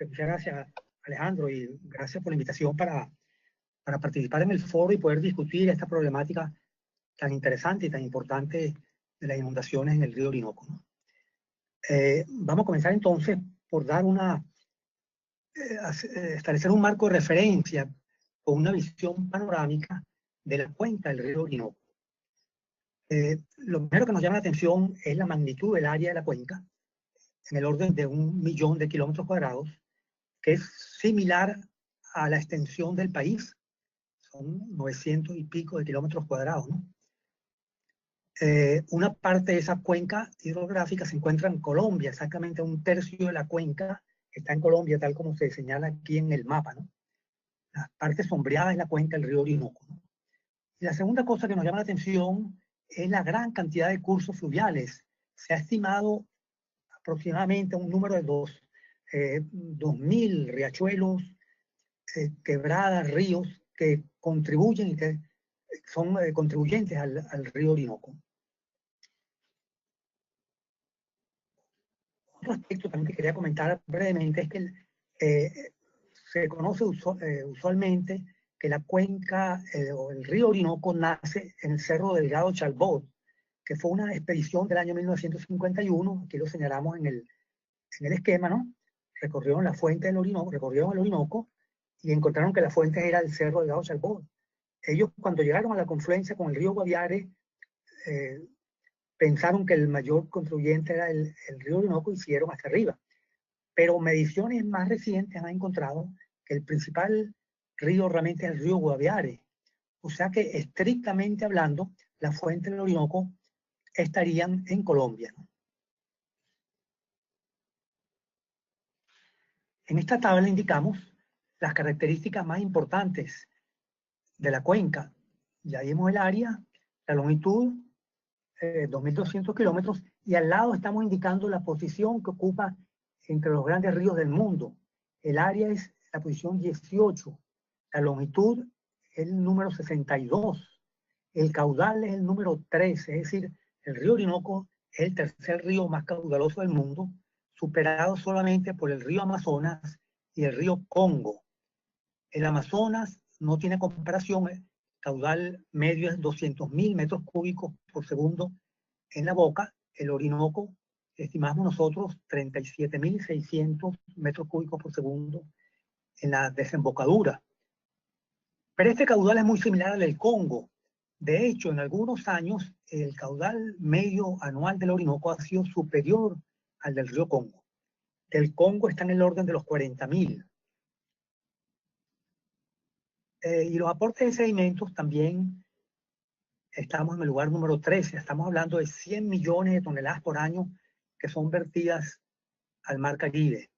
Muchas gracias, Alejandro, y gracias por la invitación para participar en el foro y poder discutir esta problemática tan interesante y tan importante de las inundaciones en el río Orinoco, ¿no? Vamos a comenzar entonces por dar establecer un marco de referencia con una visión panorámica de la cuenca del río Orinoco. Lo primero que nos llama la atención es la magnitud del área de la cuenca, en el orden de 1.000.000 de kilómetros cuadrados, que es similar a la extensión del país, son 900 y pico de kilómetros cuadrados, ¿no? Una parte de esa cuenca hidrográfica se encuentra en Colombia, exactamente 1/3 de la cuenca está en Colombia, tal como se señala aquí en el mapa, ¿no? La parte sombreada es la cuenca del río Orinoco, ¿no? Y la segunda cosa que nos llama la atención es la gran cantidad de cursos fluviales. Se ha estimado aproximadamente un número de 2.000 riachuelos, quebradas, ríos que contribuyen y que son contribuyentes al río Orinoco. Otro aspecto también que quería comentar brevemente es que se conoce usualmente que la cuenca o el río Orinoco nace en el Cerro Delgado Chalbot, que fue una expedición del año 1951, aquí lo señalamos en el esquema, ¿no? Recorrieron la fuente del Orinoco, recorrieron el Orinoco y encontraron que la fuente era el Cerro Delgado Chalbot. Ellos, cuando llegaron a la confluencia con el río Guaviare, pensaron que el mayor contribuyente era el río Orinoco y siguieron hacia arriba. Pero mediciones más recientes han encontrado que el principal río realmente es el río Guaviare. O sea que, estrictamente hablando, la fuente del Orinoco estarían en Colombia, ¿no? En esta tabla indicamos las características más importantes de la cuenca. Ya vimos el área, la longitud, 2.200 kilómetros, y al lado estamos indicando la posición que ocupa entre los grandes ríos del mundo. El área es la posición 18, la longitud es el número 62, el caudal es el número 13, es decir, el río Orinoco es el tercer río más caudaloso del mundo, superado solamente por el río Amazonas y el río Congo. El Amazonas no tiene comparación, el caudal medio es 200.000 metros cúbicos por segundo en la boca. El Orinoco, estimamos nosotros, 37.600 metros cúbicos por segundo en la desembocadura. Pero este caudal es muy similar al del Congo. De hecho, en algunos años, el caudal medio anual del Orinoco ha sido superior al del río Congo. El Congo está en el orden de los 40.000. Y los aportes de sedimentos también estamos en el lugar número 13. Estamos hablando de 100 millones de toneladas por año que son vertidas al mar Caribe.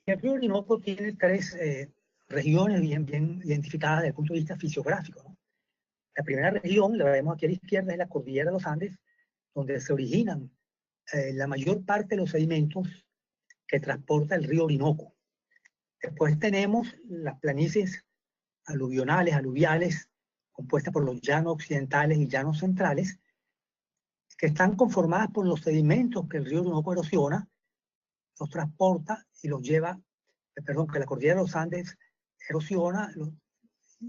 El río Orinoco tiene tres regiones bien identificadas desde el punto de vista fisiográfico, ¿no? La primera región, la vemos aquí a la izquierda, es la cordillera de los Andes, donde se originan la mayor parte de los sedimentos que transporta el río Orinoco. Después tenemos las planicies aluvionales, aluviales, compuestas por los llanos occidentales y llanos centrales, que están conformadas por los sedimentos que el río Orinoco erosiona, los transporta y los lleva, que la cordillera de los Andes erosiona,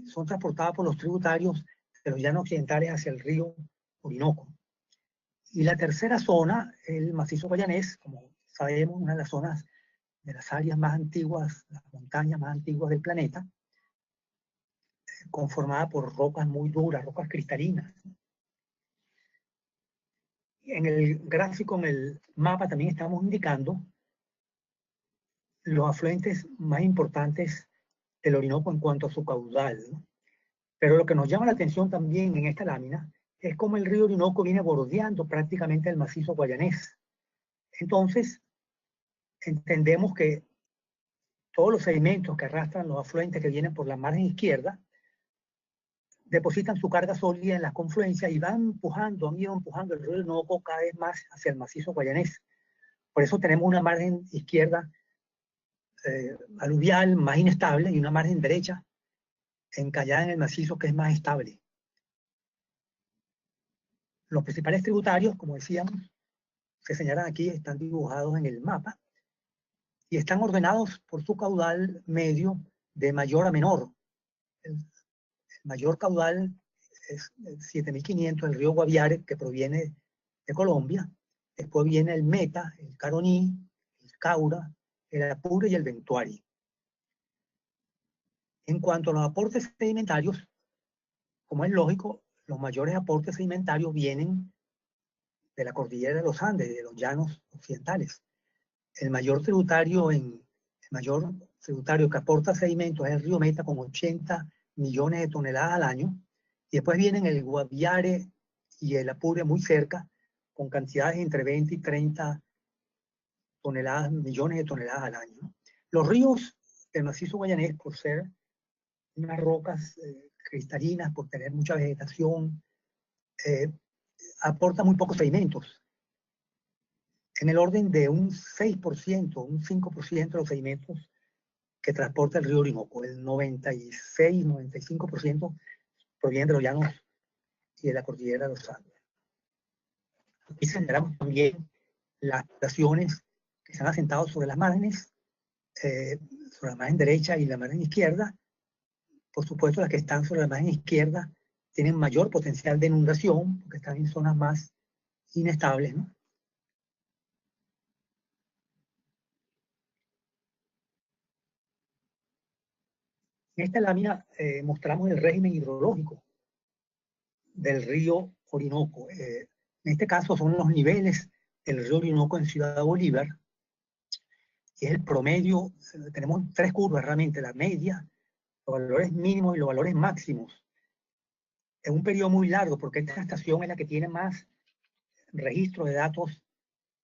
son transportadas por los tributarios de los llanos occidentales hacia el río Orinoco. Y la tercera zona, el macizo guayanés, como sabemos, una de las zonas de las áreas más antiguas, las montañas más antiguas del planeta, conformada por rocas muy duras, rocas cristalinas. En el gráfico, en el mapa, también estamos indicando los afluentes más importantes del Orinoco en cuanto a su caudal, ¿no? Pero lo que nos llama la atención también en esta lámina es cómo el río Orinoco viene bordeando prácticamente el macizo guayanés. Entonces, entendemos que todos los sedimentos que arrastran los afluentes que vienen por la margen izquierda depositan su carga sólida en las confluencias y han ido empujando el río Orinoco cada vez más hacia el macizo guayanés. Por eso tenemos una margen izquierda aluvial más inestable y una margen derecha encallada en el macizo que es más estable. Los principales tributarios, como decíamos, se señalan aquí están dibujados en el mapa y están ordenados por su caudal medio de mayor a menor. El mayor caudal es 7.500, el río Guaviare, que proviene de Colombia. Después viene el Meta, el Caroní, el Caura, el Apure y el Ventuari. En cuanto a los aportes sedimentarios, como es lógico, los mayores aportes sedimentarios vienen de la cordillera de los Andes, de los llanos occidentales. El mayor tributario que aporta sedimentos es el río Meta, con 80 millones de toneladas al año. Y después vienen el Guaviare y el Apure muy cerca, con cantidades entre 20 y 30 toneladas, millones de toneladas al año. Los ríos del macizo guayanés, por ser unas rocas cristalinas, por tener mucha vegetación, aportan muy pocos sedimentos. En el orden de un 6%, un 5% de los sedimentos que transporta el río Orinoco. El 96, 95% provienen de los llanos y de la cordillera de los Andes. Aquí señalamos también las estaciones que se han asentado sobre las márgenes, sobre la margen derecha y la margen izquierda. Por supuesto, las que están sobre la margen izquierda tienen mayor potencial de inundación porque están en zonas más inestables, ¿no? En esta lámina mostramos el régimen hidrológico del río Orinoco. En este caso son los niveles del río Orinoco en Ciudad Bolívar, y es el promedio. Tenemos tres curvas realmente: la media, los valores mínimos y los valores máximos. Es un periodo muy largo porque esta estación es la que tiene más registro de datos,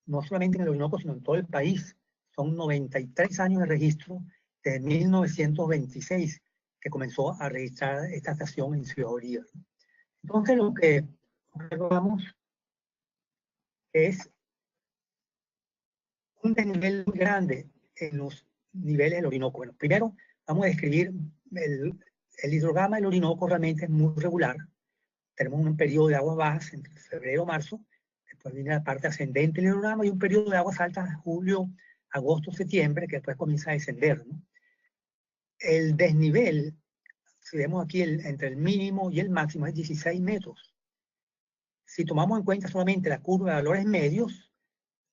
no solamente en el Orinoco, sino en todo el país. Son 93 años de registro desde 1926 que comenzó a registrar esta estación en Ciudad Bolívar. Entonces lo que observamos es un desnivel muy grande en los niveles del Orinoco. Bueno, primero vamos a describir el hidrograma del Orinoco. Realmente es muy regular. Tenemos un periodo de aguas bajas entre febrero y marzo, después viene la parte ascendente del hidrograma y un periodo de aguas altas julio, agosto, septiembre, que después comienza a descender, ¿no? El desnivel, si vemos aquí entre el mínimo y el máximo, es 16 metros. Si tomamos en cuenta solamente la curva de valores medios,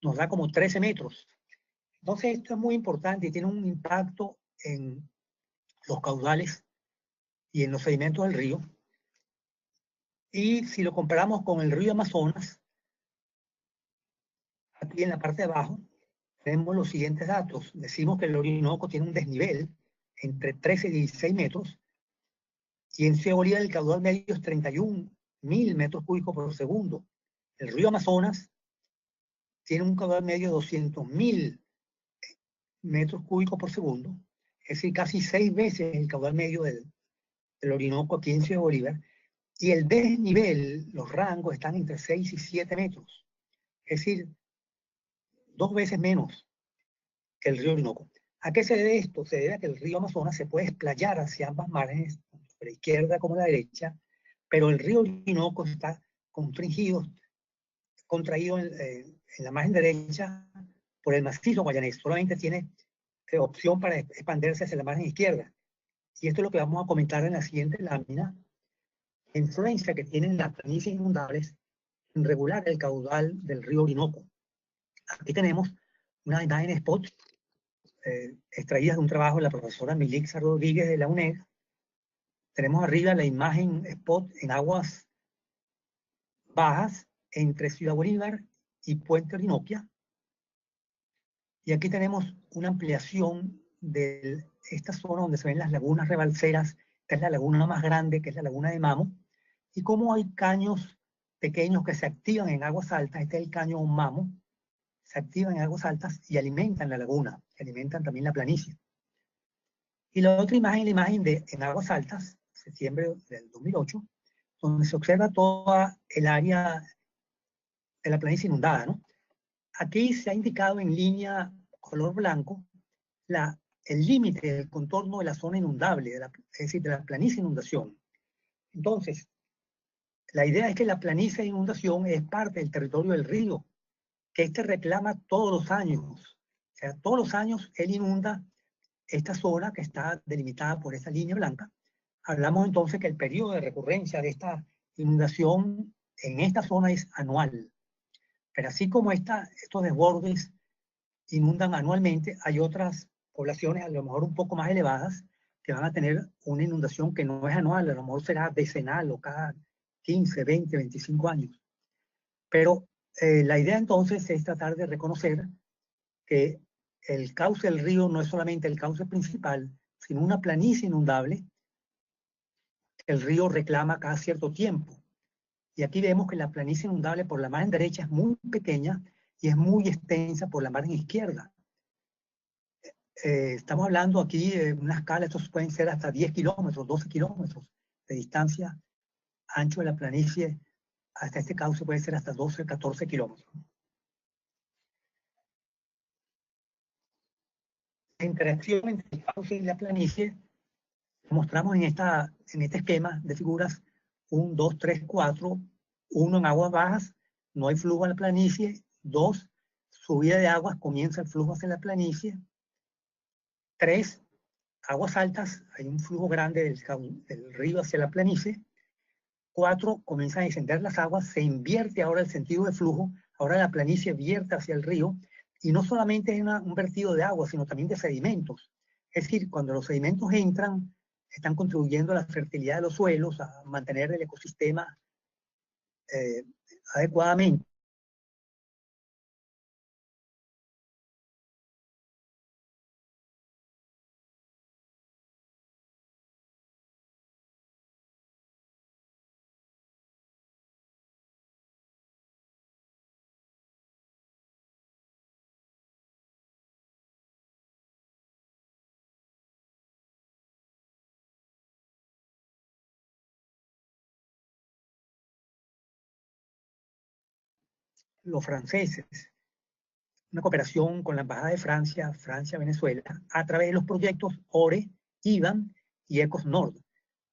nos da como 13 metros. Entonces esto es muy importante y tiene un impacto en los caudales y en los sedimentos del río. Y si lo comparamos con el río Amazonas, aquí en la parte de abajo tenemos los siguientes datos. Decimos que el Orinoco tiene un desnivel entre 13 y 16 metros, y en Ciudad Bolívar el caudal medio es 31.000 metros cúbicos por segundo. El río Amazonas tiene un caudal medio de 200.000 metros cúbicos por segundo, es decir, casi 6 veces el caudal medio del Orinoco aquí en Ciudad Bolívar. Y el desnivel, los rangos están entre 6 y 7 metros, es decir, 2 veces menos que el río Orinoco. ¿A qué se debe esto? Se debe a que el río Amazonas se puede explayar hacia ambas márgenes, tanto por la izquierda como la derecha, pero el río Orinoco está contraído en la margen derecha por el macizo guayanés. Solamente tiene opción para expandirse hacia la margen izquierda. Y esto es lo que vamos a comentar en la siguiente lámina: la influencia que tienen las planicies inundables en regular el caudal del río Orinoco. Aquí tenemos unas imágenes spot extraídas de un trabajo de la profesora Milixa Rodríguez de la UNED. Tenemos arriba la imagen spot en aguas bajas entre Ciudad Bolívar y Puente Orinoquia. Y aquí tenemos una ampliación de esta zona donde se ven las lagunas rebalseras. Esta es la laguna más grande, que es la laguna de Mamo, y cómo hay caños pequeños que se activan en aguas altas. Este es el caño Mamo, se activan en aguas altas y alimentan la laguna, alimentan también la planicie. Y la otra imagen, la imagen de en aguas altas, septiembre del 2008, donde se observa toda el área de la planicie inundada, ¿no? Aquí se ha indicado en línea color blanco el límite del contorno de la zona inundable, es decir, de la planicie de inundación. Entonces, la idea es que la planicie de inundación es parte del territorio del río, que este reclama todos los años. O sea, todos los años él inunda esta zona que está delimitada por esa línea blanca. Hablamos entonces que el periodo de recurrencia de esta inundación en esta zona es anual. Pero así como estos desbordes inundan anualmente, hay otras poblaciones a lo mejor un poco más elevadas que van a tener una inundación que no es anual, a lo mejor será decenal o cada 15, 20, 25 años. Pero la idea entonces es tratar de reconocer que el cauce del río no es solamente el cauce principal, sino una planicie inundable que el río reclama cada cierto tiempo. Y aquí vemos que la planicie inundable por la margen derecha es muy pequeña y es muy extensa por la margen izquierda. Estamos hablando aquí de una escala, estos pueden ser hasta 10 kilómetros, 12 kilómetros de distancia ancho de la planicie, hasta este cauce puede ser hasta 12, 14 kilómetros. La interacción entre el cauce y la planicie mostramos en este esquema de figuras 1, 2, 3, 4, 1 en aguas bajas, no hay flujo a la planicie, 2, subida de aguas, comienza el flujo hacia la planicie, 3, aguas altas, hay un flujo grande del río hacia la planicie, 4, comienzan a descender las aguas, se invierte ahora el sentido de flujo, ahora la planicie vierte hacia el río, y no solamente es un vertido de agua, sino también de sedimentos. Es decir, cuando los sedimentos entran, están contribuyendo a la fertilidad de los suelos, a mantener el ecosistema adecuadamente. Los franceses, una cooperación con la Embajada de Francia, Francia-Venezuela, a través de los proyectos ORE, IBAN y ECOS Nord,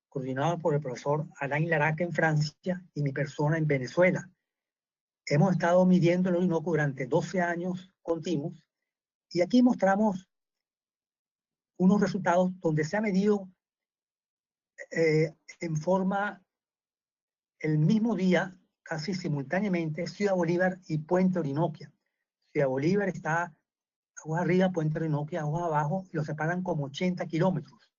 coordinado por el profesor Alain Laraque en Francia y mi persona en Venezuela. Hemos estado midiendo el Orinoco durante 12 años continuos y aquí mostramos unos resultados donde se ha medido en forma el mismo día, casi simultáneamente, Ciudad Bolívar y Puente Orinoquia. Ciudad Bolívar está aguas arriba, Puente Orinoquia, aguas abajo, y lo separan como 80 kilómetros.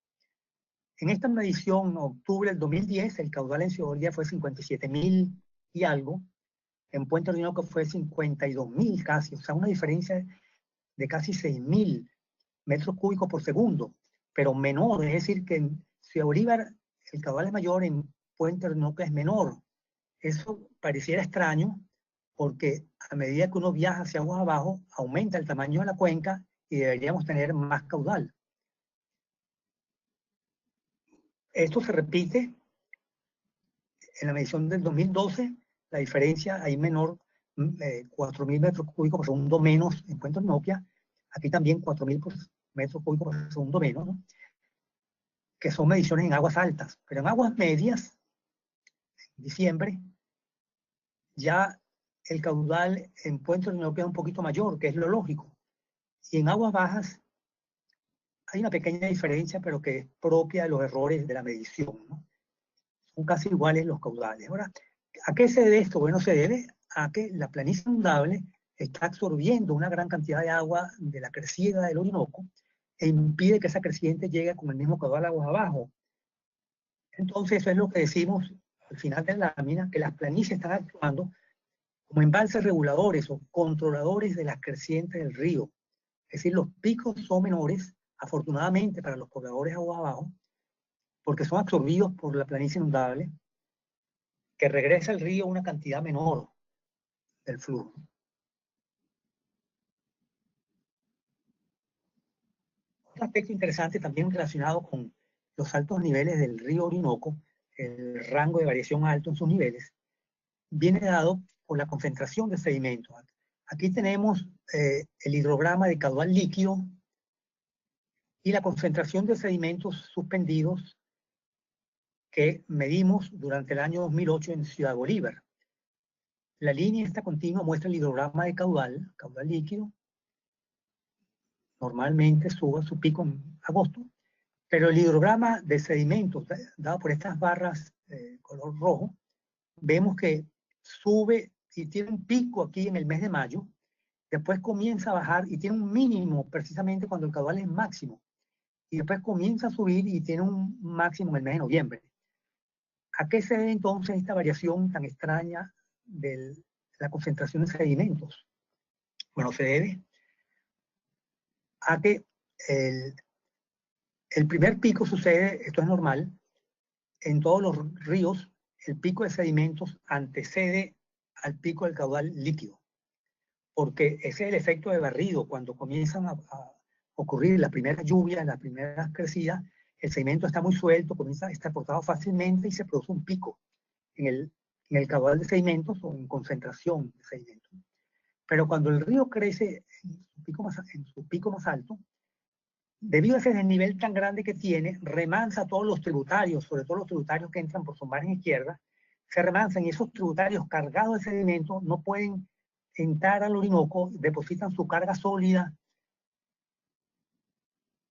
En esta medición, en octubre del 2010, el caudal en Ciudad Bolívar fue 57.000 y algo, en Puente Orinoquia fue 52.000 casi, o sea, una diferencia de casi 6.000 metros cúbicos por segundo, pero menor, es decir, que en Ciudad Bolívar el caudal es mayor, en Puente Orinoquia es menor. Eso pareciera extraño porque a medida que uno viaja hacia aguas abajo, aumenta el tamaño de la cuenca y deberíamos tener más caudal. Esto se repite en la medición del 2012, la diferencia ahí menor, 4.000 metros cúbicos por segundo menos en Puente Orinoquia, aquí también 4.000 metros cúbicos por segundo menos, ¿no? Que son mediciones en aguas altas, pero en aguas medias, en diciembre, ya el caudal en Puente Orinoquia es un poquito mayor, que es lo lógico. Y en aguas bajas hay una pequeña diferencia, pero que es propia de los errores de la medición, ¿no? Son casi iguales los caudales. Ahora, ¿a qué se debe esto? Bueno, se debe a que la planicie inundable está absorbiendo una gran cantidad de agua de la crecida del Orinoco e impide que esa creciente llegue con el mismo caudal aguas abajo. Entonces, eso es lo que decimos al final de la lámina, que las planicies están actuando como embalses reguladores o controladores de las crecientes del río. Es decir, los picos son menores, afortunadamente para los pobladores aguas abajo, porque son absorbidos por la planicie inundable, que regresa al río una cantidad menor del flujo. Otro aspecto interesante también relacionado con los altos niveles del río Orinoco, el rango de variación alto en sus niveles, viene dado por la concentración de sedimentos. Aquí tenemos el hidrograma de caudal líquido y la concentración de sedimentos suspendidos que medimos durante el año 2008 en Ciudad Bolívar. La línea esta continua muestra el hidrograma de caudal líquido. Normalmente sube a su pico en agosto, pero el hidrograma de sedimentos dado por estas barras color rojo, vemos que sube y tiene un pico aquí en el mes de mayo, después comienza a bajar y tiene un mínimo precisamente cuando el caudal es máximo, y después comienza a subir y tiene un máximo en el mes de noviembre. ¿A qué se debe entonces esta variación tan extraña de la concentración de sedimentos? Bueno, se debe a que el primer pico sucede, esto es normal, en todos los ríos, el pico de sedimentos antecede al pico del caudal líquido, porque ese es el efecto de barrido. Cuando comienzan a ocurrir las primeras lluvias, las primeras crecidas, el sedimento está muy suelto, comienza a estar transportado fácilmente y se produce un pico en el caudal de sedimentos o en concentración de sedimentos. Pero cuando el río crece en su pico más alto, debido a ese desnivel tan grande que tiene, remansa a todos los tributarios, sobre todo los tributarios que entran por su margen izquierda, se remansan y esos tributarios cargados de sedimentos no pueden entrar al Orinoco, depositan su carga sólida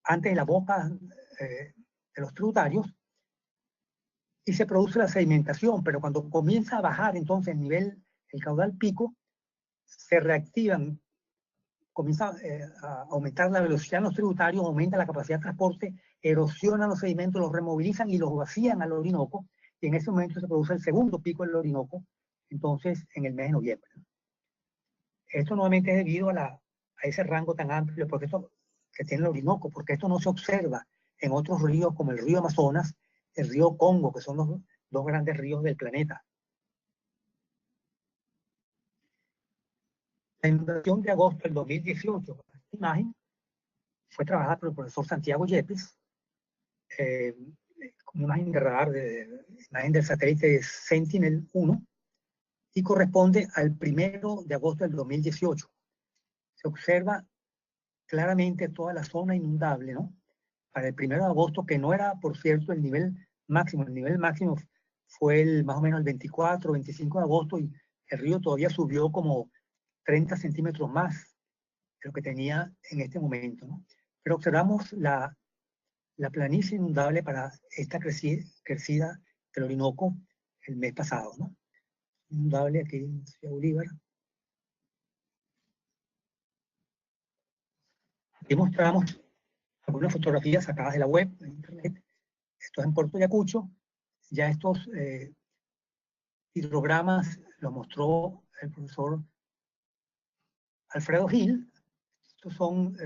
antes de la boca de los tributarios y se produce la sedimentación, pero cuando comienza a bajar entonces el caudal pico, se reactivan, comienza a aumentar la velocidad en los tributarios, aumenta la capacidad de transporte, erosionan los sedimentos, los removilizan y los vacían al Orinoco, y en ese momento se produce el segundo pico del Orinoco, entonces en el mes de noviembre. Esto nuevamente es debido a ese rango tan amplio que tiene el Orinoco, porque esto no se observa en otros ríos como el río Amazonas, el río Congo, que son los dos grandes ríos del planeta. La inundación de agosto del 2018, esta imagen, fue trabajada por el profesor Santiago Yepes, como imagen de radar, imagen del satélite Sentinel-1, y corresponde al 1 de agosto del 2018. Se observa claramente toda la zona inundable, ¿no? Para el 1 de agosto, que no era, por cierto, el nivel máximo fue más o menos el 24, 25 de agosto, y el río todavía subió como 30 centímetros más de lo que tenía en este momento, ¿no? Pero observamos la planicie inundable para esta crecida del Orinoco el mes pasado, ¿no? Inundable aquí en Ciudad Bolívar. Aquí mostramos algunas fotografías sacadas de la web, de internet. Esto es en Puerto Ayacucho. Ya estos hidrogramas los mostró el profesor Alfredo Gil. Estos son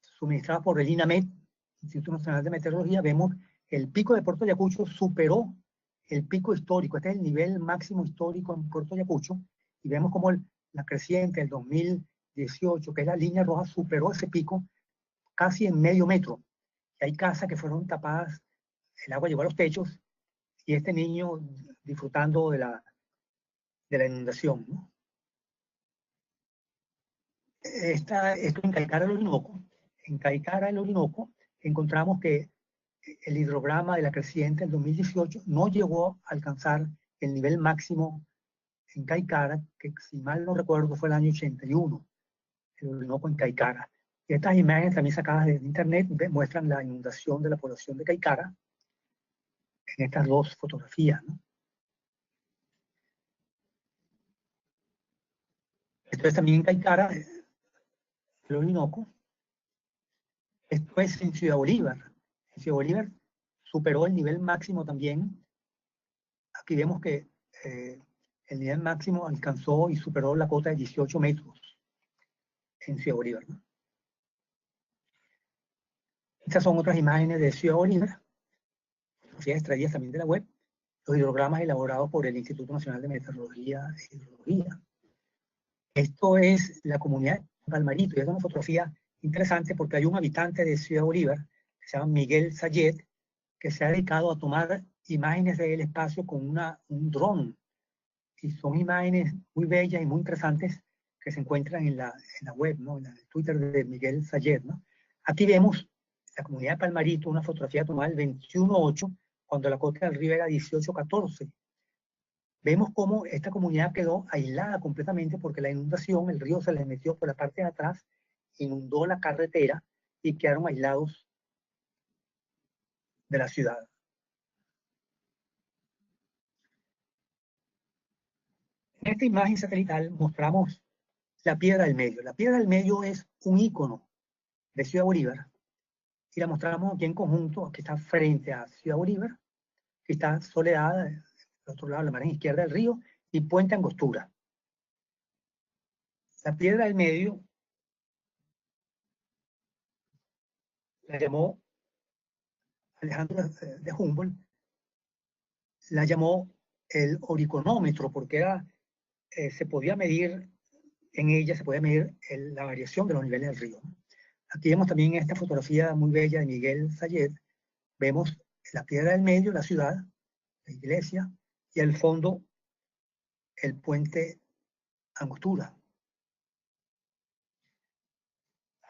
suministrados por el INAMET, Instituto Nacional de Meteorología. Vemos el pico de Puerto Ayacucho superó el pico histórico. Este es el nivel máximo histórico en Puerto Ayacucho. Y vemos como la creciente del 2018, que es la línea roja, superó ese pico casi en medio metro. Y hay casas que fueron tapadas, el agua llegó a los techos, y este niño disfrutando de la inundación, ¿no? Esto en Caicara, el Orinoco. En Caicara, el Orinoco, encontramos que el hidrograma de la creciente del 2018 no llegó a alcanzar el nivel máximo en Caicara, que si mal no recuerdo fue el año 81, el Orinoco en Caicara. Y estas imágenes también sacadas de internet muestran la inundación de la población de Caicara en estas dos fotografías, ¿no? Esto es también en Caicara, el Orinoco. Esto es en Ciudad Bolívar. En Ciudad Bolívar superó el nivel máximo también. Aquí vemos que el nivel máximo alcanzó y superó la cota de 18 metros en Ciudad Bolívar, ¿no? Estas son otras imágenes de Ciudad Bolívar, fotografías extraídas también de la web, los hidrogramas elaborados por el Instituto Nacional de Meteorología e Hidrología. Esto es la comunidad de Palmarito, y es una fotografía interesante porque hay un habitante de Ciudad Bolívar, que se llama Miguel Sayet, que se ha dedicado a tomar imágenes del espacio con un dron. Y son imágenes muy bellas y muy interesantes que se encuentran en la web, ¿no? En el Twitter de Miguel Sayet, ¿no? Aquí vemos la comunidad de Palmarito, una fotografía tomada el 21/8, cuando la cota del río era 18/14. vemos cómo esta comunidad quedó aislada completamente porque la inundación, el río se les metió por la parte de atrás, inundó la carretera y quedaron aislados de la ciudad. En esta imagen satelital mostramos la Piedra del Medio. La Piedra del Medio es un ícono de Ciudad Bolívar y la mostramos aquí en conjunto, que está frente a Ciudad Bolívar, que está Soledad, al otro lado, la margen izquierda del río, y Puente Angostura. La Piedra del Medio la llamó Alejandro de Humboldt, la llamó el oriconómetro, porque era, se podía medir en ella, se podía medir la variación de los niveles del río. Aquí vemos también esta fotografía muy bella de Miguel Sayed. Vemos la Piedra del Medio, la ciudad, la iglesia, y al fondo el puente Angostura.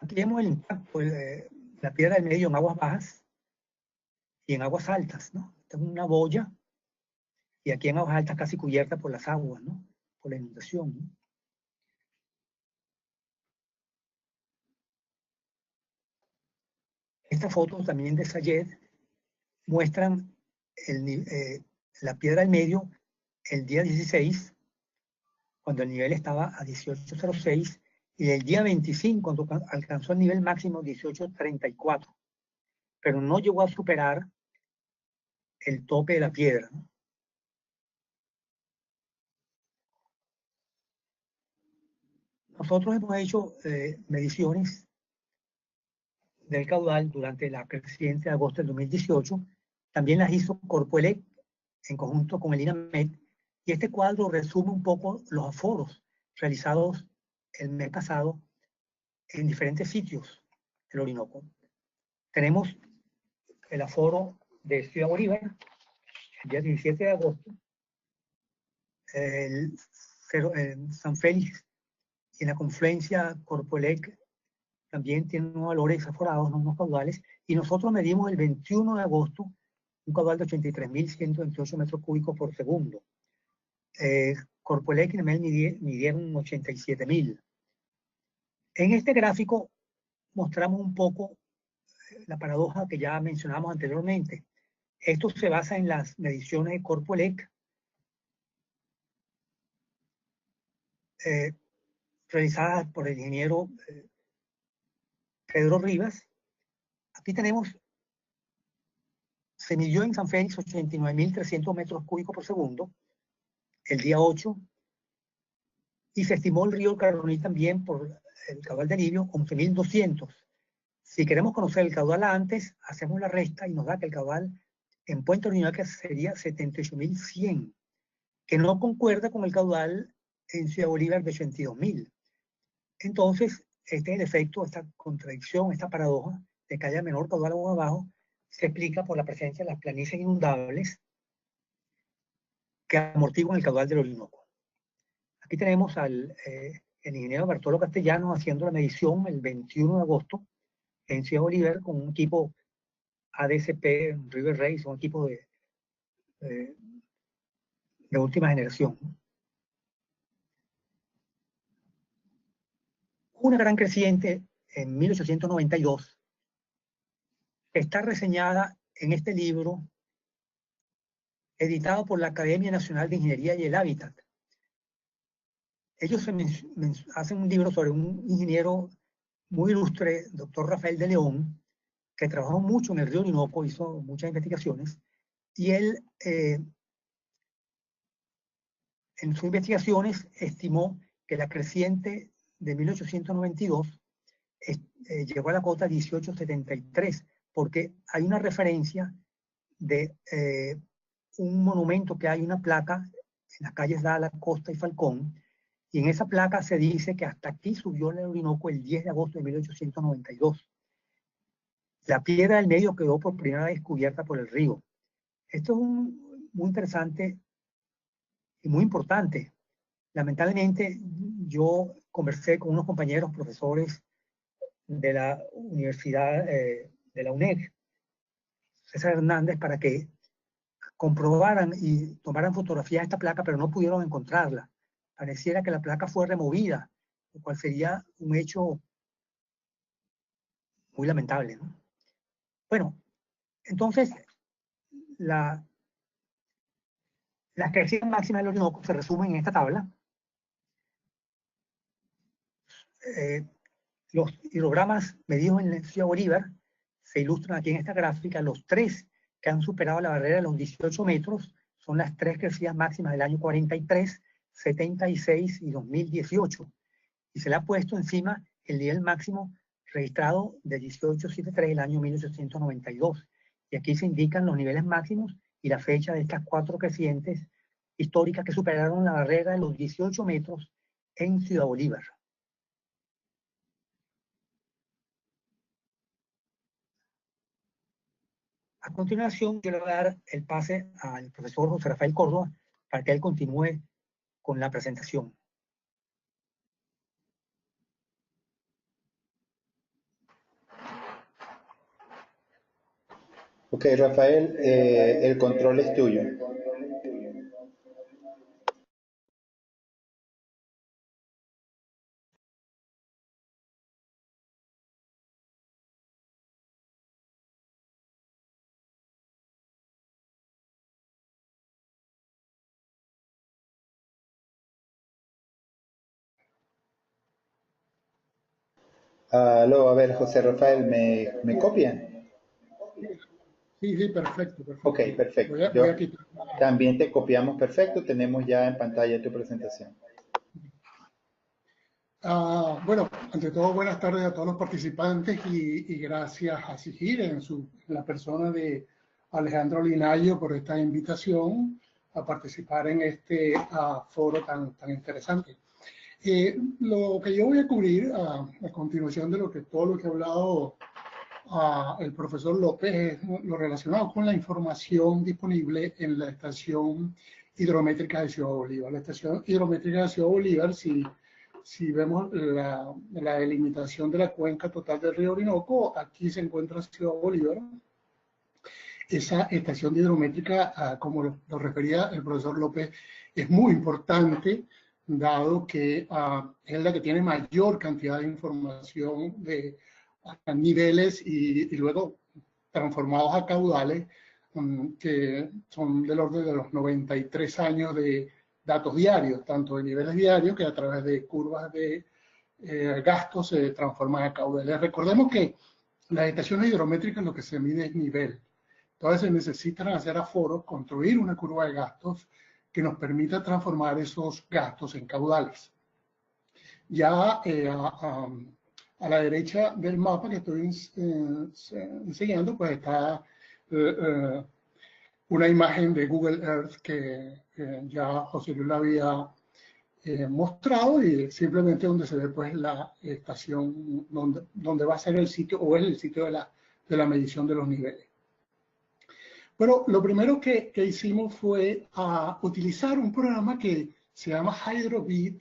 Aquí vemos el impacto de la Piedra del Medio en aguas bajas y en aguas altas, ¿no? Esta es una boya, y aquí en aguas altas casi cubierta por las aguas, ¿no? Por la inundación, ¿no? Estas fotos también de Sayed muestran la Piedra del Medio el día 16, cuando el nivel estaba a 18.06, y el día 25, cuando alcanzó el nivel máximo 18.34, pero no llegó a superar el tope de la piedra, ¿no? Nosotros hemos hecho mediciones del caudal durante la creciente de agosto del 2018, también las hizo Corpoelec en conjunto con el INAMED, y este cuadro resume un poco los aforos realizados el mes pasado en diferentes sitios del Orinoco. Tenemos el aforo de Ciudad Bolívar, el día 17 de agosto, en San Félix y en la confluencia Corpoelec también tienen unos valores aforados, unos caudales, y nosotros medimos el 21 de agosto un caudal de 83.128 metros cúbicos por segundo. Corpoelec y Nemel midieron 87.000. En este gráfico mostramos un poco la paradoja que ya mencionamos anteriormente. Esto se basa en las mediciones de Corpoelec realizadas por el ingeniero Pedro Rivas. Aquí tenemos, se midió en San Félix 89.300 metros cúbicos por segundo el día 8, y se estimó el río Caroní también por el caudal de alivio 11.200. Si queremos conocer el caudal antes, hacemos la resta y nos da que el caudal en Puente Orinoco sería 78.100, que no concuerda con el caudal en Ciudad Bolívar de 82.000. Entonces, este es el efecto, esta contradicción, esta paradoja de que haya menor caudal abajo, se explica por la presencia de las planicies inundables que amortiguan el caudal del Orinoco. Aquí tenemos al el ingeniero Bartolo Castellanos haciendo la medición el 21 de agosto en Ciudad Bolívar con un equipo ADCP, River Race, un equipo de última generación. Una gran creciente en 1892 está reseñada en este libro editado por la Academia Nacional de Ingeniería y el Hábitat. Ellos hacen un libro sobre un ingeniero muy ilustre, doctor Rafael de León, que trabajó mucho en el río Orinoco, hizo muchas investigaciones, y él en sus investigaciones estimó que la creciente de 1892 llegó a la cota 1873, porque hay una referencia de un monumento que hay, una placa en las calles Dala, Costa y Falcón, y en esa placa se dice que hasta aquí subió el Orinoco el 10 de agosto de 1892. La Piedra del Medio quedó por primera vez cubierta por el río. Esto es muy interesante y muy importante. Lamentablemente, yo conversé con unos compañeros profesores de la Universidad de la UNED, César Hernández, para que comprobaran y tomaran fotografía de esta placa, pero no pudieron encontrarla. Pareciera que la placa fue removida, lo cual sería un hecho muy lamentable, ¿no? Bueno, entonces, las crecidas máximas del Orinoco se resumen en esta tabla. Los hidrogramas medidos en el Ciudad Bolívar se ilustran aquí en esta gráfica. Los 3 que han superado la barrera de los 18 metros son las 3 crecidas máximas del año 43, 76 y 2018. Y se le ha puesto encima el nivel máximo registrado de 1873 del año 1892. Y aquí se indican los niveles máximos y la fecha de estas 4 crecientes históricas que superaron la barrera de los 18 metros en Ciudad Bolívar. A continuación, yo le voy a dar el pase al profesor José Rafael Córdoba para que él continúe con la presentación. Ok, Rafael, el control es tuyo. Aló, a ver, José Rafael, ¿me copian? Sí, perfecto, perfecto. Ok, perfecto. Voy a quitar. También te copiamos, perfecto. Tenemos ya en pantalla tu presentación. Bueno, ante todo, buenas tardes a todos los participantes y gracias a SIGIR en la persona de Alejandro Linayo por esta invitación a participar en este foro tan interesante. Lo que yo voy a cubrir a continuación de todo lo que ha hablado el profesor López es lo relacionado con la información disponible en la estación hidrométrica de Ciudad Bolívar. La estación hidrométrica de Ciudad Bolívar, si vemos la delimitación de la cuenca total del río Orinoco, aquí se encuentra Ciudad Bolívar. Esa estación hidrométrica, como lo refería el profesor López, es muy importante, dado que es la que tiene mayor cantidad de información de niveles y luego transformados a caudales, que son del orden de los 93 años de datos diarios, tanto de niveles diarios que a través de curvas de gastos se transforman a caudales. Recordemos que las estaciones hidrométricas lo que se mide es nivel. Entonces se necesitan hacer aforos, construir una curva de gastos que nos permita transformar esos gastos en caudales. Ya a la derecha del mapa que estoy enseñando, pues está una imagen de Google Earth que ya José Luis la había mostrado, y simplemente donde se ve pues la estación donde va a ser el sitio, o es el sitio de la medición de los niveles. Pero lo primero que hicimos fue utilizar un programa que se llama HydroBit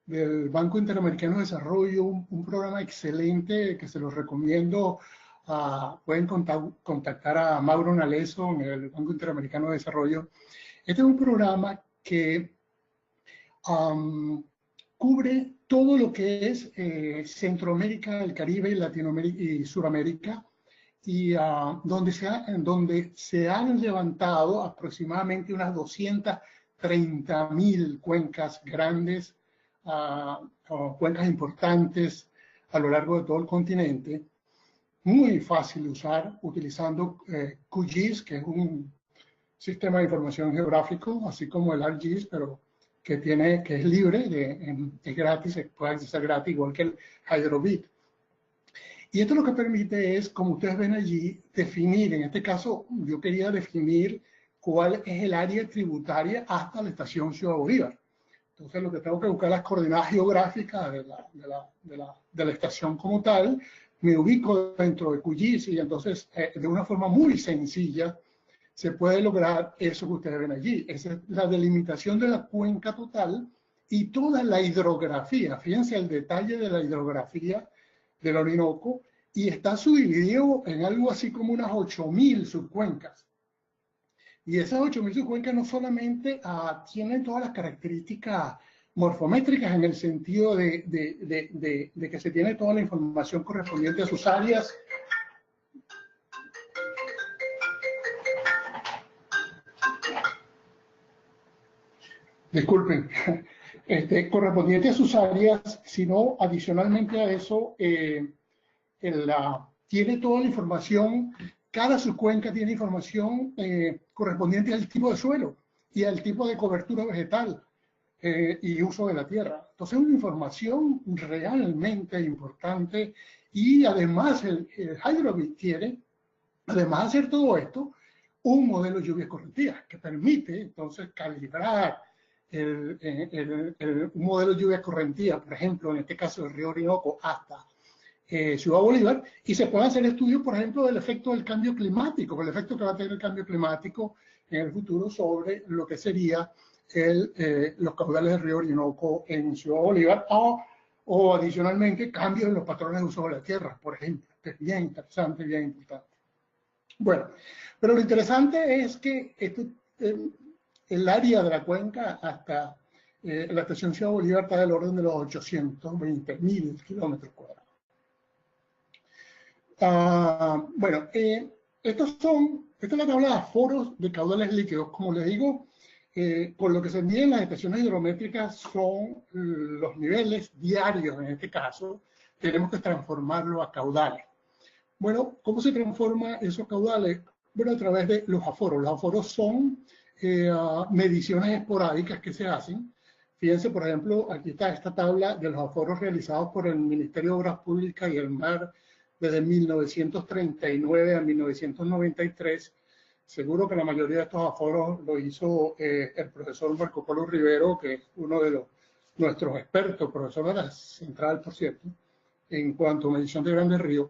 del Banco Interamericano de Desarrollo, un programa excelente que se los recomiendo. Pueden contactar a Mauro Naleso en el Banco Interamericano de Desarrollo. Este es un programa que cubre todo lo que es Centroamérica, el Caribe, Latinoamérica y Suramérica, y donde se han levantado aproximadamente unas 230.000 cuencas grandes, o cuencas importantes a lo largo de todo el continente. Muy fácil de usar, utilizando QGIS, que es un sistema de información geográfico, así como el ArcGIS, pero que es libre, es gratis, se puede acceder gratis, igual que el HydroBit. Y esto lo que permite es, como ustedes ven allí, definir, en este caso yo quería definir cuál es el área tributaria hasta la estación Ciudad Bolívar. Entonces lo que tengo que buscar las coordenadas geográficas de la estación como tal, me ubico dentro de QGIS y entonces de una forma muy sencilla se puede lograr eso que ustedes ven allí. Esa es la delimitación de la cuenca total y toda la hidrografía. Fíjense el detalle de la hidrografía del Orinoco, y está subdividido en algo así como unas 8.000 subcuencas. Y esas 8.000 subcuencas no solamente tienen todas las características morfométricas en el sentido de que se tiene toda la información correspondiente a sus áreas. Disculpen, correspondiente a sus áreas, sino adicionalmente a eso, tiene toda la información, cada subcuenca tiene información correspondiente al tipo de suelo y al tipo de cobertura vegetal y uso de la tierra. Entonces es una información realmente importante y además el Hydro-Bit tiene, además de hacer todo esto, un modelo de lluvias correntías que permite entonces calibrar un modelo de lluvias correntías, por ejemplo, en este caso del río Orinoco hasta Ciudad Bolívar, y se pueden hacer estudios, por ejemplo, del efecto del cambio climático, el efecto que va a tener el cambio climático en el futuro sobre lo que sería los caudales del río Orinoco en Ciudad Bolívar, o adicionalmente cambios en los patrones de uso de la tierra, por ejemplo, que es bien interesante, bien importante. Bueno, pero lo interesante es que el área de la cuenca hasta la estación Ciudad Bolívar está del orden de los 820.000 kilómetros cuadrados. Bueno, esta es la tabla de aforos de caudales líquidos. Como les digo, con lo que se mide en las estaciones hidrométricas son los niveles diarios, en este caso, tenemos que transformarlo a caudales. Bueno, ¿cómo se transforma esos caudales? Bueno, a través de los aforos. Los aforos son mediciones esporádicas que se hacen. Fíjense, por ejemplo, aquí está esta tabla de los aforos realizados por el Ministerio de Obras Públicas y el MAR desde 1939 a 1993. Seguro que la mayoría de estos aforos lo hizo el profesor Marco Polo Rivero, que es uno de nuestros expertos, profesor de la Central, por cierto, en cuanto a medición de grandes ríos.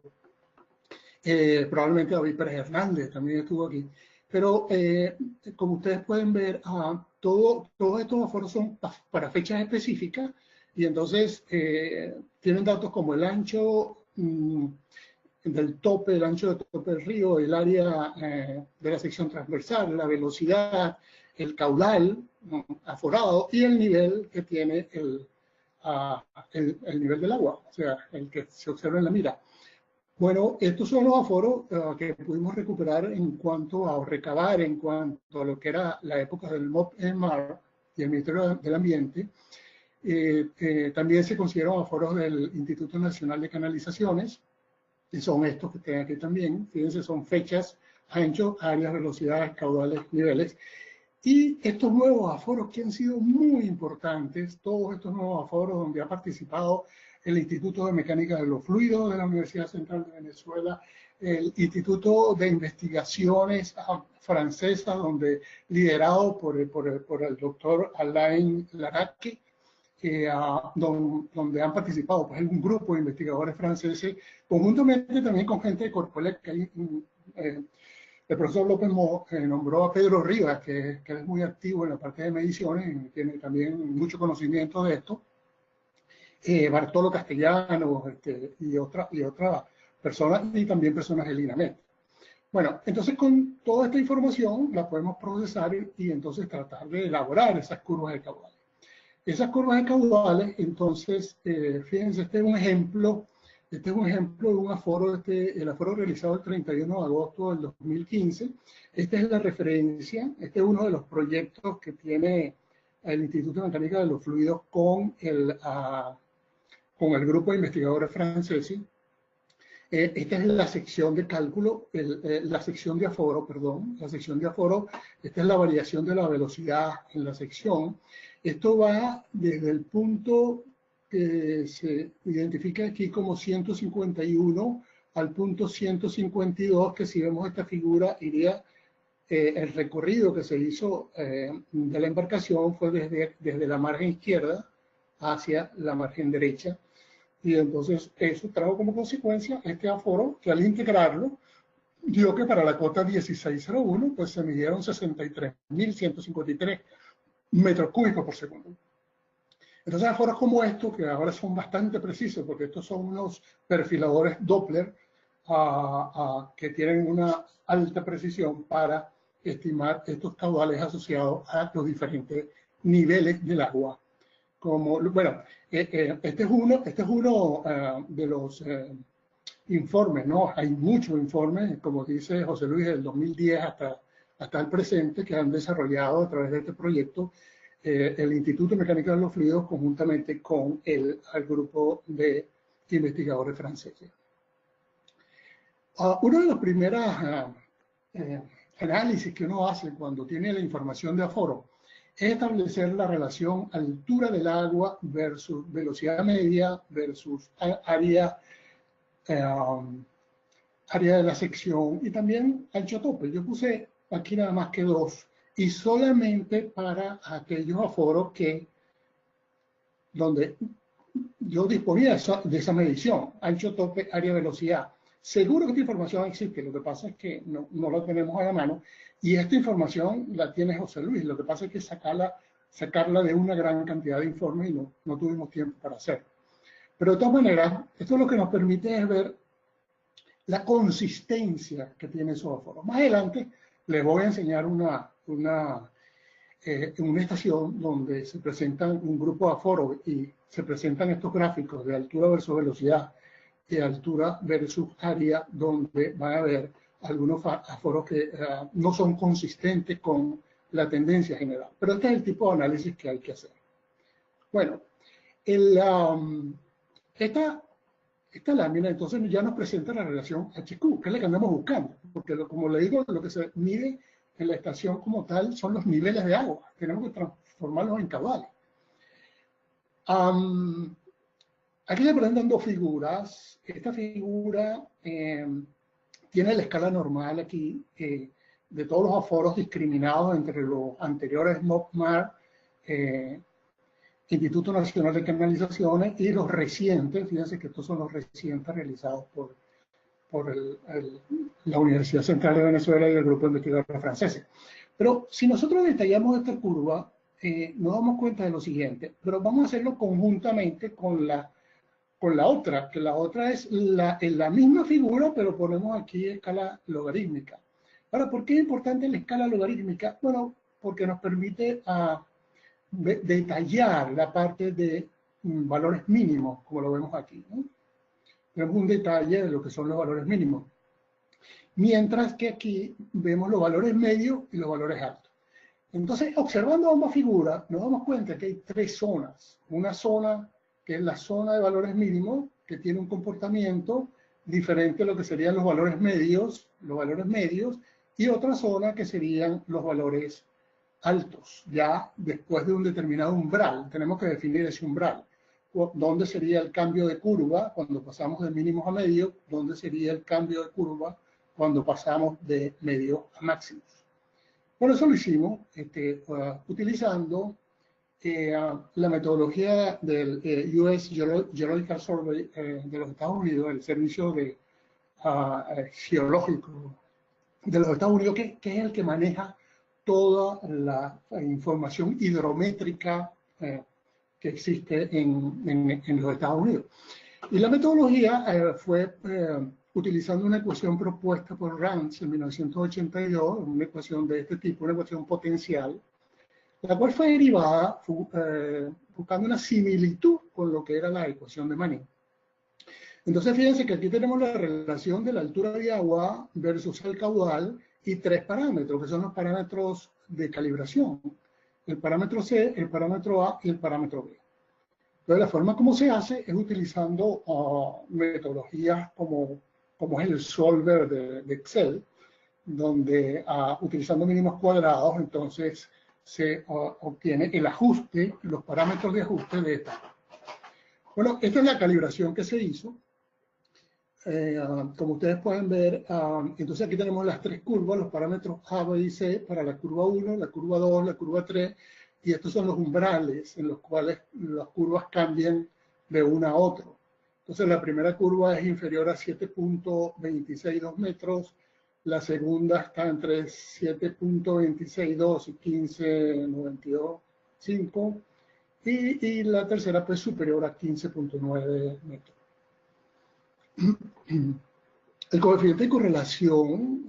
Probablemente David Pérez Hernández también estuvo aquí. Pero como ustedes pueden ver, todos estos aforos son para fechas específicas y entonces tienen datos como el ancho del tope, el ancho del tope del río, el área de la sección transversal, la velocidad, el caudal aforado y el nivel que tiene el nivel del agua, o sea, el que se observa en la mira. Bueno, estos son los aforos que pudimos recuperar en cuanto a recabar, en cuanto a lo que era la época del MOP-EMAR y el Ministerio del Ambiente. También se consideran aforos del Instituto Nacional de Canalizaciones, que son estos que tienen aquí también. Fíjense, son fechas, ancho, áreas, velocidades, caudales, niveles. Y estos nuevos aforos que han sido muy importantes, todos estos nuevos aforos donde ha participado el Instituto de Mecánica de los Fluidos de la Universidad Central de Venezuela, el Instituto de Investigaciones Francesa, liderado por el doctor Alain Laracque, donde han participado pues, un grupo de investigadores franceses, conjuntamente también con gente de Corpoelec, que el profesor López nombró a Pedro Rivas, que es muy activo en la parte de mediciones, y tiene también mucho conocimiento de esto. Bartolo Castellanos y otras personas, y también personas del INAMED. Bueno, entonces con toda esta información la podemos procesar y entonces tratar de elaborar esas curvas de caudales. Esas curvas de caudales, entonces, fíjense, este es un ejemplo de un aforo, el aforo realizado el 31 de agosto del 2015. Esta es la referencia, este es uno de los proyectos que tiene el Instituto de Mecánica de los Fluidos con el grupo de investigadores franceses. Esta es la sección de cálculo, la sección de aforo, perdón, la sección de aforo, esta es la variación de la velocidad en la sección. Esto va desde el punto que se identifica aquí como 151 al punto 152, que si vemos esta figura iría, el recorrido que se hizo de la embarcación fue desde la margen izquierda hacia la margen derecha. Y entonces eso trajo como consecuencia este aforo que al integrarlo dio que para la cota 1601 pues se midieron 63.153 metros cúbicos por segundo. Entonces aforos como estos, que ahora son bastante precisos porque estos son unos perfiladores Doppler que tienen una alta precisión para estimar estos caudales asociados a los diferentes niveles del agua. Como, bueno, este es uno de los informes, ¿no? Hay muchos informes, como dice José Luis, del 2010 hasta el presente, que han desarrollado a través de este proyecto el Instituto de Mecánica de los Fluidos conjuntamente con el grupo de investigadores franceses. Uno de los primeros análisis que uno hace cuando tiene la información de aforo es establecer la relación altura del agua versus velocidad media versus área de la sección y también ancho tope. Yo puse aquí nada más que 2 y solamente para aquellos aforos donde yo disponía de esa medición, ancho tope, área, velocidad. Seguro que esta información existe, lo que pasa es que no la tenemos a la mano y esta información la tiene José Luis, lo que pasa es que sacarla de una gran cantidad de informes y no tuvimos tiempo para hacerlo. Pero de todas maneras, esto lo que nos permite es ver la consistencia que tiene su aforo. Más adelante les voy a enseñar una estación donde se presentan un grupo de aforos y se presentan estos gráficos de altura versus velocidad y altura versus área, donde van a ver algunos aforos que no son consistentes con la tendencia general. Pero este es el tipo de análisis que hay que hacer. Bueno, esta lámina entonces ya nos presenta la relación HQ, que es la que andamos buscando, porque como le digo, lo que se mide en la estación como tal son los niveles de agua, tenemos que transformarlos en caudales. Aquí se presentan dos figuras. Esta figura tiene la escala normal aquí de todos los aforos discriminados entre los anteriores MOPMAR, Instituto Nacional de Canalizaciones, y los recientes. Fíjense que estos son los recientes realizados por la Universidad Central de Venezuela y el grupo de investigadores franceses. Pero si nosotros detallamos esta curva, nos damos cuenta de lo siguiente, pero vamos a hacerlo conjuntamente con la otra, que la otra es la misma figura, pero ponemos aquí escala logarítmica. Ahora, ¿por qué es importante la escala logarítmica? Bueno, porque nos permite detallar la parte de valores mínimos, como lo vemos aquí, ¿no? Tenemos un detalle de lo que son los valores mínimos. Mientras que aquí vemos los valores medios y los valores altos. Entonces, observando ambas figuras, nos damos cuenta que hay tres zonas. Una zona que es la zona de valores mínimos, que tiene un comportamiento diferente a lo que serían los valores medios, y otra zona que serían los valores altos, ya después de un determinado umbral. Tenemos que definir ese umbral. ¿Dónde sería el cambio de curva cuando pasamos de mínimos a medios? ¿Dónde sería el cambio de curva cuando pasamos de medios a máximos? Por eso lo hicimos utilizando la metodología del US Geological Survey de los Estados Unidos, el servicio geológico de los Estados Unidos, que es el que maneja toda la información hidrométrica que existe en los Estados Unidos. Y la metodología fue utilizando una ecuación propuesta por Rance en 1982, una ecuación de este tipo, una ecuación potencial, la cual fue derivada buscando una similitud con lo que era la ecuación de Manin. Entonces, fíjense que aquí tenemos la relación de la altura de agua versus el caudal y tres parámetros, que son los parámetros de calibración. El parámetro C, el parámetro A y el parámetro B. Entonces, la forma como se hace es utilizando metodologías como es el solver de Excel, donde utilizando mínimos cuadrados, entonces se obtiene el ajuste, los parámetros de ajuste de esta. Bueno, esta es la calibración que se hizo. Como ustedes pueden ver, entonces aquí tenemos las tres curvas, los parámetros A, B y C para la curva 1, la curva 2, la curva 3, y estos son los umbrales en los cuales las curvas cambian de una a otra. Entonces la primera curva es inferior a 7.262 metros, la segunda está entre 7.262 y 15.92.5, y la tercera pues superior a 15.9 metros. El coeficiente de correlación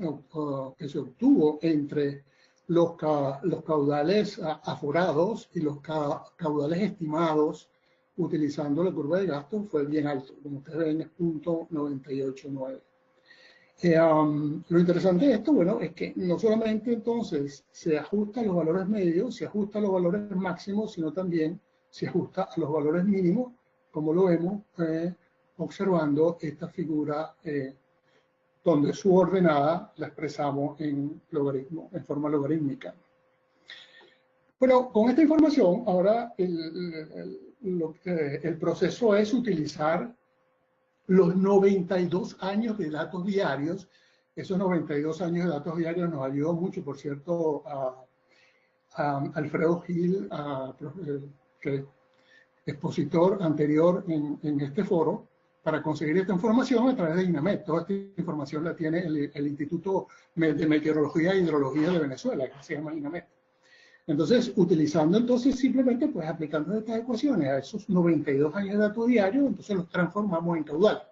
que se obtuvo entre los caudales aforados y los caudales estimados utilizando la curva de gasto fue bien alto. Como ustedes ven, es 0.989. Lo interesante de esto, bueno, es que no solamente entonces se ajusta a los valores medios, se ajusta a los valores máximos, sino también se ajusta a los valores mínimos, como lo vemos observando esta figura donde su ordenada la expresamos en logaritmo, en forma logarítmica. Bueno, con esta información, ahora el proceso es utilizar los 92 años de datos diarios. Esos 92 años de datos diarios nos ayudó mucho, por cierto, a Alfredo Gil, expositor anterior en este foro, para conseguir esta información a través de INAMET. Toda esta información la tiene el Instituto de Meteorología e Hidrología de Venezuela, que se llama INAMET. Entonces, utilizando entonces simplemente, pues aplicando estas ecuaciones a esos 92 años de datos diarios, entonces los transformamos en caudales.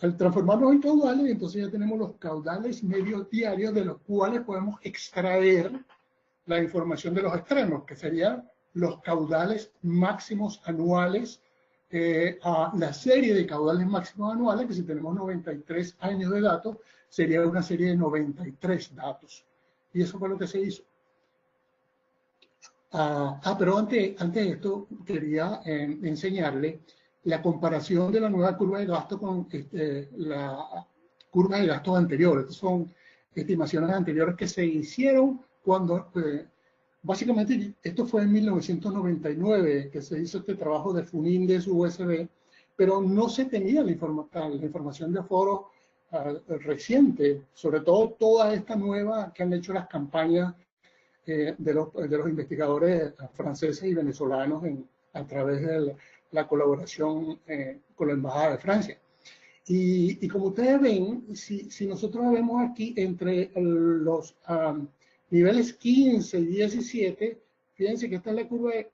Al transformarlos en caudales, entonces ya tenemos los caudales medios diarios de los cuales podemos extraer la información de los extremos, que serían los caudales máximos anuales, a la serie de caudales máximos anuales, que si tenemos 93 años de datos, sería una serie de 93 datos. Y eso fue lo que se hizo. Pero antes de esto, quería enseñarle la comparación de la nueva curva de gasto con la curva de gastos anteriores. Estas son estimaciones anteriores que se hicieron cuando, básicamente, esto fue en 1999 que se hizo este trabajo de Funindes USB, pero no se tenía la información de foros reciente, sobre todo toda esta nueva que han hecho las campañas de los investigadores franceses y venezolanos a través de la colaboración con la Embajada de Francia. Y como ustedes ven, si nosotros vemos aquí entre los niveles 15 y 17, fíjense que esta es la curva de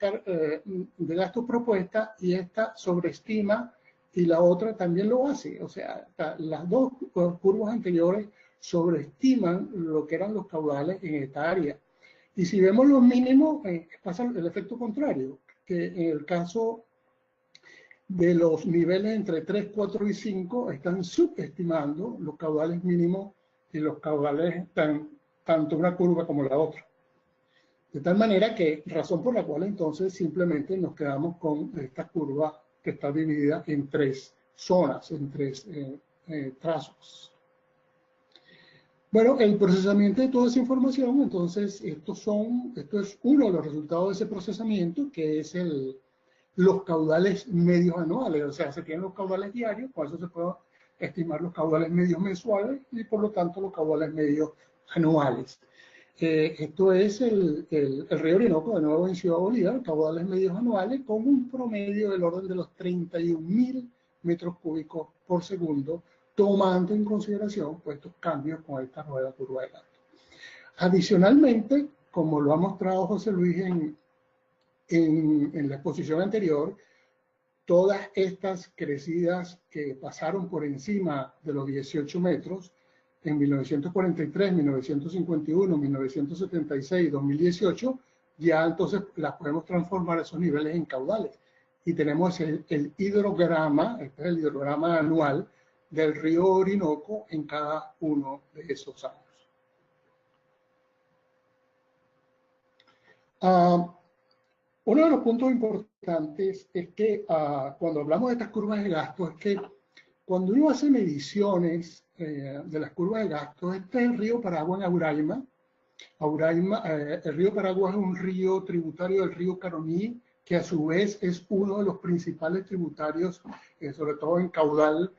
gastos propuesta y esta sobreestima y la otra también lo hace. O sea, las dos curvas anteriores sobreestiman lo que eran los caudales en esta área. Y si vemos los mínimos, pasa el efecto contrario, que en el caso de los niveles entre 3, 4 y 5 están subestimando los caudales mínimos y los caudales tanto una curva como la otra. De tal manera que, razón por la cual entonces simplemente nos quedamos con esta curva que está dividida en 3 zonas, en 3 trazos. Bueno, el procesamiento de toda esa información, entonces, esto es uno de los resultados de ese procesamiento, que es los caudales medios anuales. O sea, se tienen los caudales diarios, con eso se pueden estimar los caudales medios mensuales y, por lo tanto, los caudales medios anuales. Esto es el río Orinoco, de nuevo en Ciudad Bolívar, caudales medios anuales, con un promedio del orden de los 31.000 metros cúbicos por segundo, tomando en consideración pues, estos cambios con esta nueva curva de gasto. Adicionalmente, como lo ha mostrado José Luis en la exposición anterior, todas estas crecidas que pasaron por encima de los 18 metros en 1943, 1951, 1976, 2018, ya entonces las podemos transformar esos niveles en caudales. Y tenemos el hidrograma, este es el hidrograma anual del río Orinoco en cada uno de esos años. Uno de los puntos importantes es que cuando hablamos de estas curvas de gasto, es que cuando uno hace mediciones de las curvas de gasto, este es el río Paragua en Auraima. El río Paragua es un río tributario del río Caroní, que a su vez es uno de los principales tributarios, sobre todo en caudal,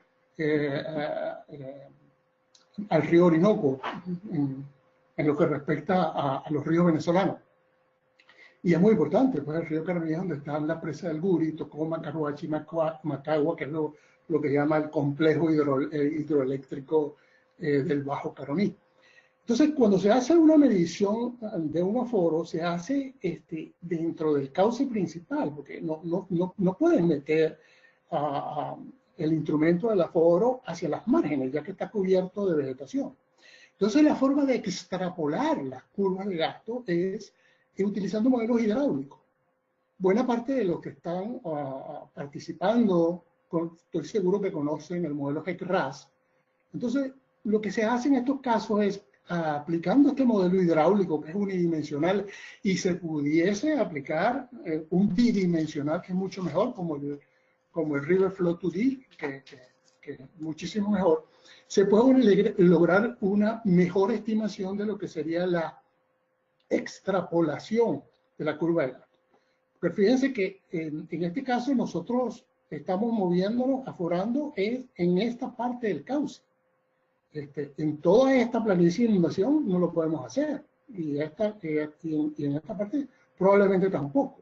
al río Orinoco, en lo que respecta a los ríos venezolanos. Y es muy importante, pues el río Caroní es donde están la presa del Guri, Tocoma, Caruachi, Macagua, que es lo que llama el complejo hidroeléctrico del Bajo Caroní. Entonces, cuando se hace una medición de un aforo, se hace dentro del cauce principal, porque no pueden meter el instrumento del aforo hacia las márgenes, ya que está cubierto de vegetación. Entonces, la forma de extrapolar las curvas de gasto es utilizando modelos hidráulicos. Buena parte de los que están participando, estoy seguro que conocen el modelo HEC-RAS. Entonces, lo que se hace en estos casos es, aplicando este modelo hidráulico que es unidimensional, y se pudiese aplicar un bidimensional que es mucho mejor, como el River Flow 2D, que es muchísimo mejor, se puede lograr una mejor estimación de lo que sería la extrapolación de la curva de gasto. Pero fíjense que en este caso nosotros estamos moviéndonos, aforando en esta parte del cauce. En toda esta planicie de inundación no lo podemos hacer, y en esta parte probablemente tampoco.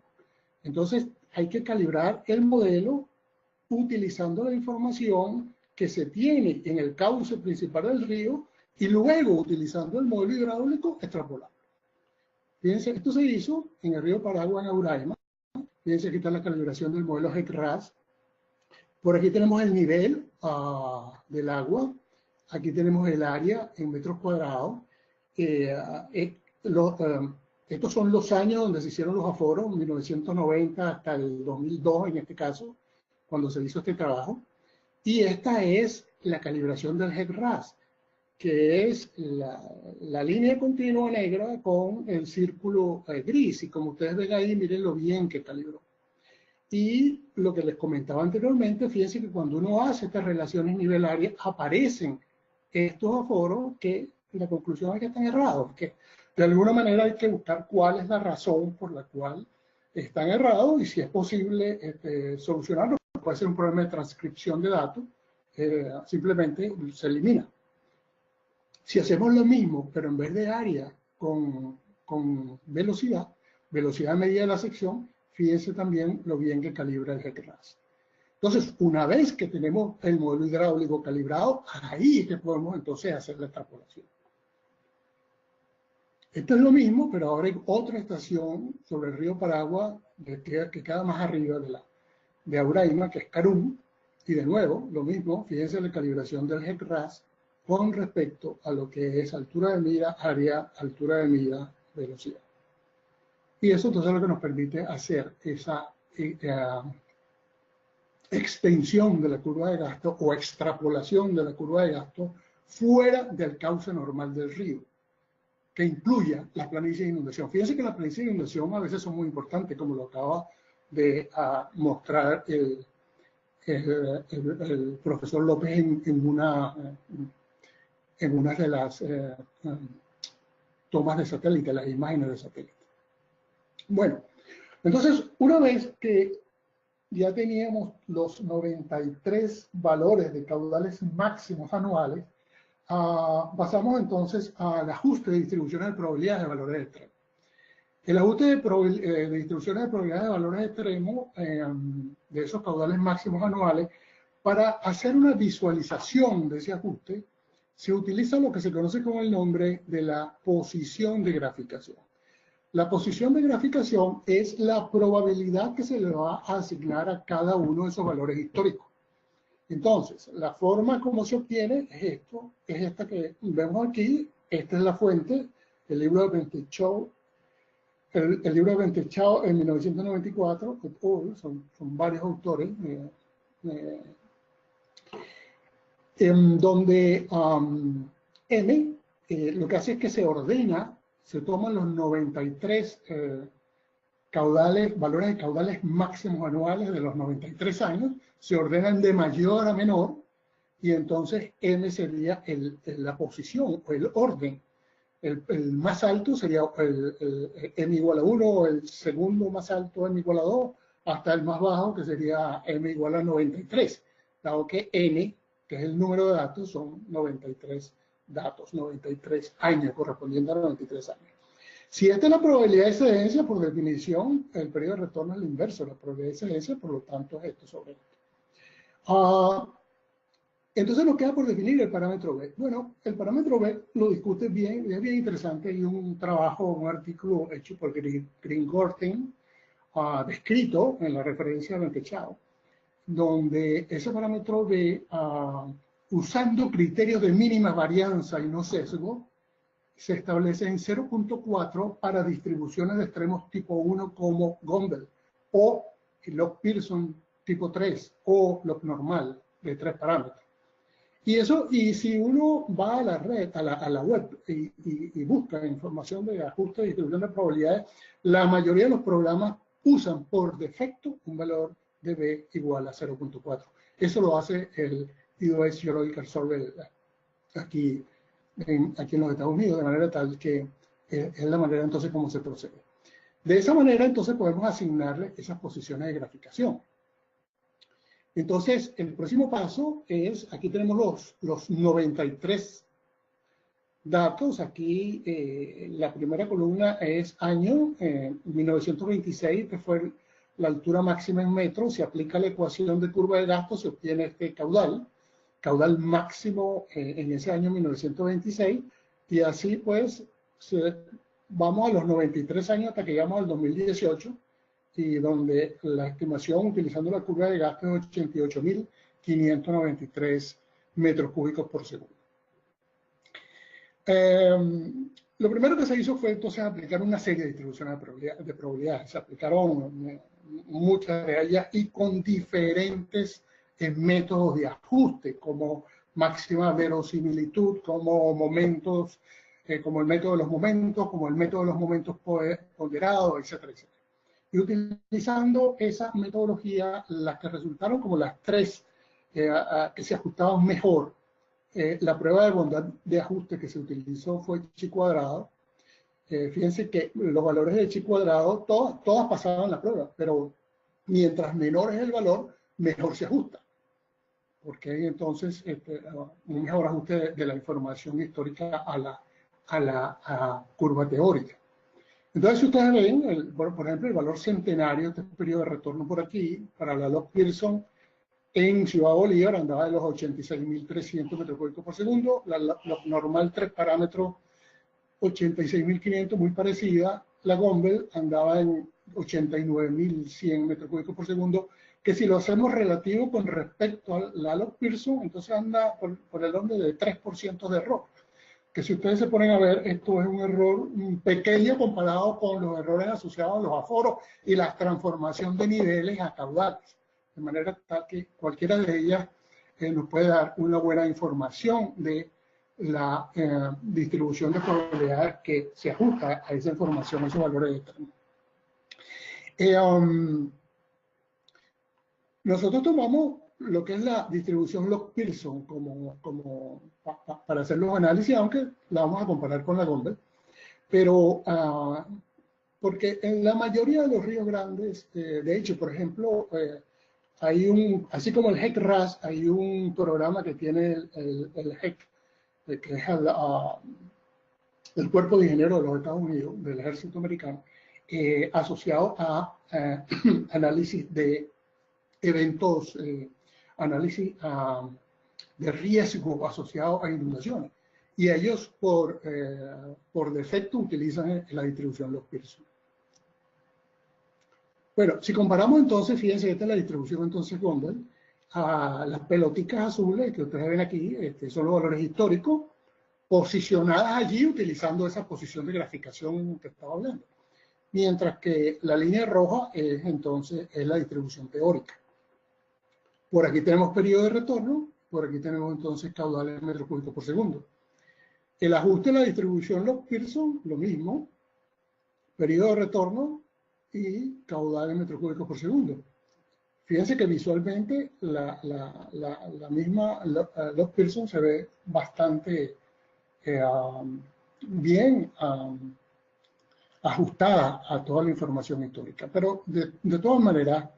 Entonces hay que calibrar el modelo utilizando la información que se tiene en el cauce principal del río y luego utilizando el modelo hidráulico extrapolar. Fíjense, esto se hizo en el río Paragua, en Auraima. Fíjense, aquí está la calibración del modelo HEC-RAS. Por aquí tenemos el nivel del agua. Aquí tenemos el área en metros cuadrados. Estos son los años donde se hicieron los aforos, 1990 hasta el 2002 en este caso, cuando se hizo este trabajo. Y esta es la calibración del HEC-RAS, que es la línea continua negra con el círculo gris. Y como ustedes ven ahí, miren lo bien que calibró. Y lo que les comentaba anteriormente, fíjense que cuando uno hace estas relaciones nivel-área, aparecen estos aforos que la conclusión es que están errados, que de alguna manera hay que buscar cuál es la razón por la cual están errados y si es posible solucionarlo. Puede ser un problema de transcripción de datos, simplemente se elimina. Si hacemos lo mismo, pero en vez de área con velocidad medida de la sección, fíjense también lo bien que calibra el HEC-RAS. Entonces, una vez que tenemos el modelo hidráulico calibrado, ahí es que podemos entonces hacer la extrapolación. Esto es lo mismo, pero ahora hay otra estación sobre el río Paragua que queda más arriba de Auraima, que es Carún, y de nuevo, lo mismo, fíjense la calibración del HEC-RAS con respecto a lo que es altura de mira, área, altura de mira, velocidad. Y eso entonces es lo que nos permite hacer esa extensión de la curva de gasto o extrapolación de la curva de gasto fuera del cauce normal del río, que incluya las planicies de inundación. Fíjense que las planicies de inundación a veces son muy importantes, como lo acaba de mostrar el profesor López en una de las tomas de satélite, las imágenes de satélite. Bueno, entonces, una vez que ya teníamos los 93 valores de caudales máximos anuales, pasamos entonces al ajuste de distribuciones de probabilidades de valores extremos. El ajuste de distribuciones de probabilidades de valores extremos de esos caudales máximos anuales, para hacer una visualización de ese ajuste, se utiliza lo que se conoce con el nombre de la posición de graficación. La posición de graficación es la probabilidad que se le va a asignar a cada uno de esos valores históricos. Entonces, la forma como se obtiene es esta que vemos aquí. Esta es la fuente, el libro de Bentechow, el libro de Bentechow en 1994, son varios autores, en donde M lo que hace es que se ordena, se toman los 93 valores de caudales máximos anuales de los 93 años, se ordenan de mayor a menor, y entonces M sería la posición o el orden. El más alto sería el M igual a 1, o el segundo más alto M igual a 2, hasta el más bajo, que sería M igual a 93, dado que N, que es el número de datos, son 93 datos, 93 años, correspondiendo a 93 años. Si esta es la probabilidad de excedencia, por definición, el periodo de retorno es el inverso, la probabilidad de excedencia, por lo tanto, es esto sobre esto. Entonces nos queda por definir el parámetro B. Bueno, el parámetro B lo discute bien, es bien interesante. Hay un trabajo, un artículo hecho por Green Gortin, descrito en la referencia de Bentechow, donde ese parámetro de usando criterios de mínima varianza y no sesgo, se establece en 0.4 para distribuciones de extremos tipo 1 como Gumbel, o log-Pearson tipo 3, o log normal de 3 parámetros. Y si uno va a la red, a la web y busca información de ajuste de distribución de probabilidades, la mayoría de los programas usan por defecto un valor de B igual a 0.4. Eso lo hace el EOS Geological Survey aquí en los Estados Unidos, de manera tal que es la manera entonces como se procede. De esa manera entonces podemos asignarle esas posiciones de graficación. Entonces, el próximo paso es, aquí tenemos los 93 datos. Aquí la primera columna es año, 1926, que fue la altura máxima en metros. Se aplica la ecuación de curva de gasto, se obtiene este caudal máximo en ese año 1926. Y así pues, vamos a los 93 años hasta que llegamos al 2018. Y donde la estimación utilizando la curva de gasto es 88.593 metros cúbicos por segundo. Lo primero que se hizo fue entonces aplicar una serie de distribuciones de probabilidades. Se aplicaron muchas de ellas y con diferentes métodos de ajuste, como máxima verosimilitud, como momentos, como el método de los momentos, como el método de los momentos ponderados, etcétera, etcétera. Y utilizando esa metodología, las que resultaron como las tres que se ajustaban mejor, la prueba de bondad de ajuste que se utilizó fue chi cuadrado. Fíjense que los valores de chi cuadrado, todas pasaban la prueba, pero mientras menor es el valor, mejor se ajusta. Porque hay entonces un mejor ajuste de la información histórica a la curva teórica. Entonces, si ustedes ven, por ejemplo, el valor centenario, este periodo de retorno por aquí, para la log-Pearson en Ciudad Bolívar andaba de los 86.300 metros cúbicos por segundo, la log normal 3 parámetros 86.500, muy parecida. La Gumbel andaba en 89.100 metros cúbicos por segundo, que si lo hacemos relativo con respecto a la log-Pearson, entonces anda por el orden de 3% de error. Que si ustedes se ponen a ver, esto es un error pequeño comparado con los errores asociados a los aforos y la transformación de niveles a caudales. De manera tal que cualquiera de ellas nos puede dar una buena información de la distribución de probabilidades que se ajusta a esa información, a esos valores externos. Nosotros tomamos lo que es la distribución log-Pearson para hacer los análisis, aunque la vamos a comparar con la Gumbel, pero porque en la mayoría de los ríos grandes, de hecho, por ejemplo, hay así como el HEC-RAS, hay un programa que tiene el HEC, que es el Cuerpo de Ingenieros de los Estados Unidos, del Ejército Americano, asociado a análisis de eventos, análisis de riesgo asociado a inundaciones. Y ellos por defecto utilizan la distribución log-Pearson. Bueno, si comparamos entonces, fíjense, esta es la distribución entonces Gumbel, las pelotitas azules que ustedes ven aquí, son los valores históricos, posicionadas allí utilizando esa posición de graficación que estaba hablando. Mientras que la línea roja entonces es la distribución teórica. Por aquí tenemos periodo de retorno, por aquí tenemos entonces caudales en metros cúbicos por segundo. El ajuste de la distribución log-Pearson, lo mismo, periodo de retorno y caudal en metros cúbicos por segundo. Fíjense que visualmente la misma log-Pearson se ve bastante bien ajustada a toda la información histórica. Pero de todas maneras,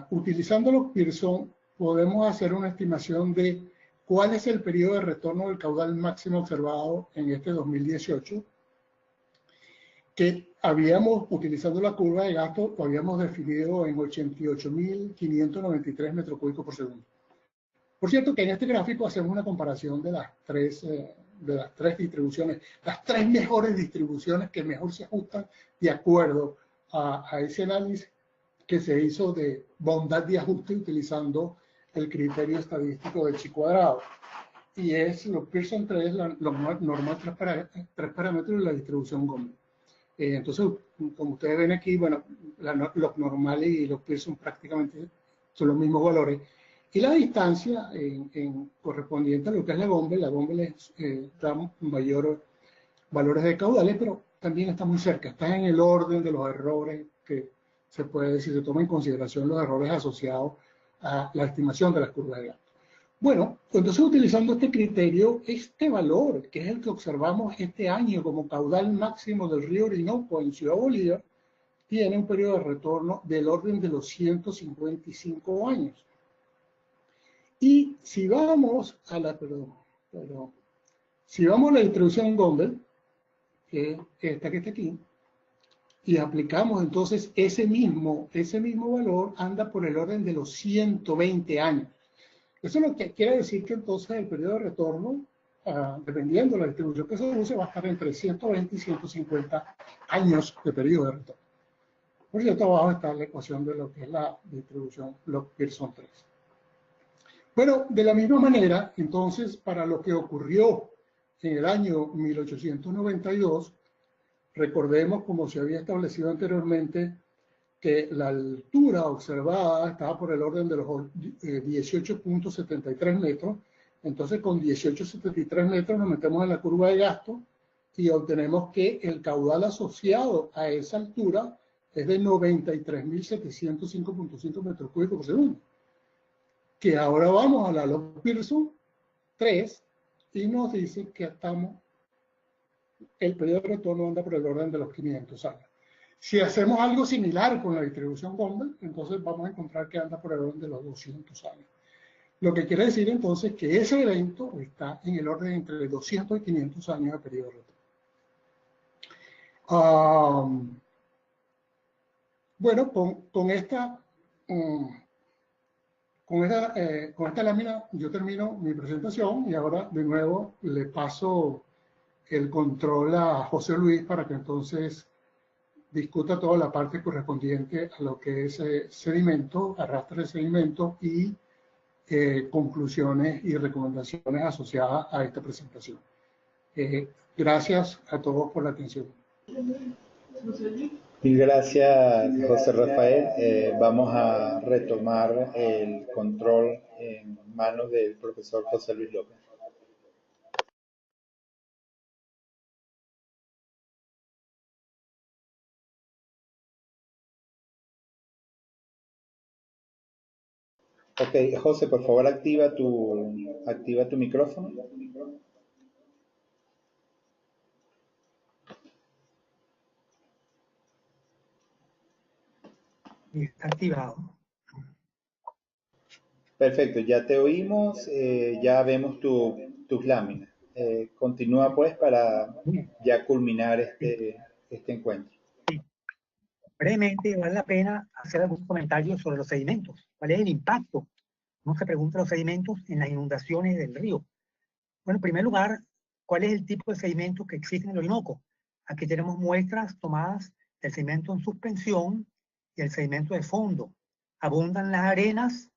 utilizando log-Pearson podemos hacer una estimación de cuál es el periodo de retorno del caudal máximo observado en este 2018, que habíamos, utilizando la curva de gasto, lo habíamos definido en 88.593 metros cúbicos por segundo. Por cierto que en este gráfico hacemos una comparación de las tres distribuciones, las tres mejores distribuciones que mejor se ajustan de acuerdo a ese análisis que se hizo de bondad de ajuste utilizando el criterio estadístico de chi cuadrado. Y es los Pearson 3, los normal tres parámetros de la distribución Goldberg. Entonces, como ustedes ven aquí, bueno, los normales y los Pearson prácticamente son los mismos valores. Y la distancia correspondiente a lo que es la Goldberg da mayor valores de caudales, pero también está muy cerca, está en el orden de los errores que se puede decir, se toma en consideración los errores asociados a la estimación de las curvas de gasto. Bueno, entonces utilizando este criterio, este valor, que es el que observamos este año como caudal máximo del río Orinoco en Ciudad Bolívar, tiene un periodo de retorno del orden de los 155 años. Y si vamos a la, si vamos a la distribución Goldberg, que es esta que está aquí, y aplicamos entonces ese mismo valor, anda por el orden de los 120 años. Eso es lo que quiere decir que entonces el periodo de retorno, dependiendo de la distribución que se use, va a estar entre 120 y 150 años de periodo de retorno. Por cierto, abajo está la ecuación de lo que es la distribución Log-Pearson 3. Bueno, de la misma manera, entonces, para lo que ocurrió en el año 1892, recordemos, como se había establecido anteriormente, que la altura observada estaba por el orden de los 18.73 metros. Entonces, con 18.73 metros nos metemos en la curva de gasto y obtenemos que el caudal asociado a esa altura es de 93.705.5 metros cúbicos por segundo. Que ahora vamos a la Log-Pearson 3 y nos dice que el periodo de retorno anda por el orden de los 500 años. Si hacemos algo similar con la distribución Goldberg, entonces vamos a encontrar que anda por el orden de los 200 años. Lo que quiere decir entonces que ese evento está en el orden entre 200 y 500 años de periodo de retorno. Bueno, con esta lámina yo termino mi presentación y ahora de nuevo le paso el control a José Luis para que entonces discuta toda la parte correspondiente a lo que es sedimento, arrastre de sedimento y conclusiones y recomendaciones asociadas a esta presentación. Gracias a todos por la atención. Mil gracias, José Rafael. Vamos a retomar el control en manos del profesor José Luis López. Ok, José, por favor, activa tu micrófono. Y está activado. Perfecto, ya te oímos, ya vemos tus láminas. Continúa pues para ya culminar este encuentro. Sí. Brevemente, vale la pena hacer algunos comentarios sobre los sedimentos. ¿Cuál es el impacto? Uno se pregunta los sedimentos en las inundaciones del río. Bueno, en primer lugar, ¿cuál es el tipo de sedimentos que existen en el Orinoco? Aquí tenemos muestras tomadas del sedimento en suspensión y el sedimento de fondo. Abundan las arenas,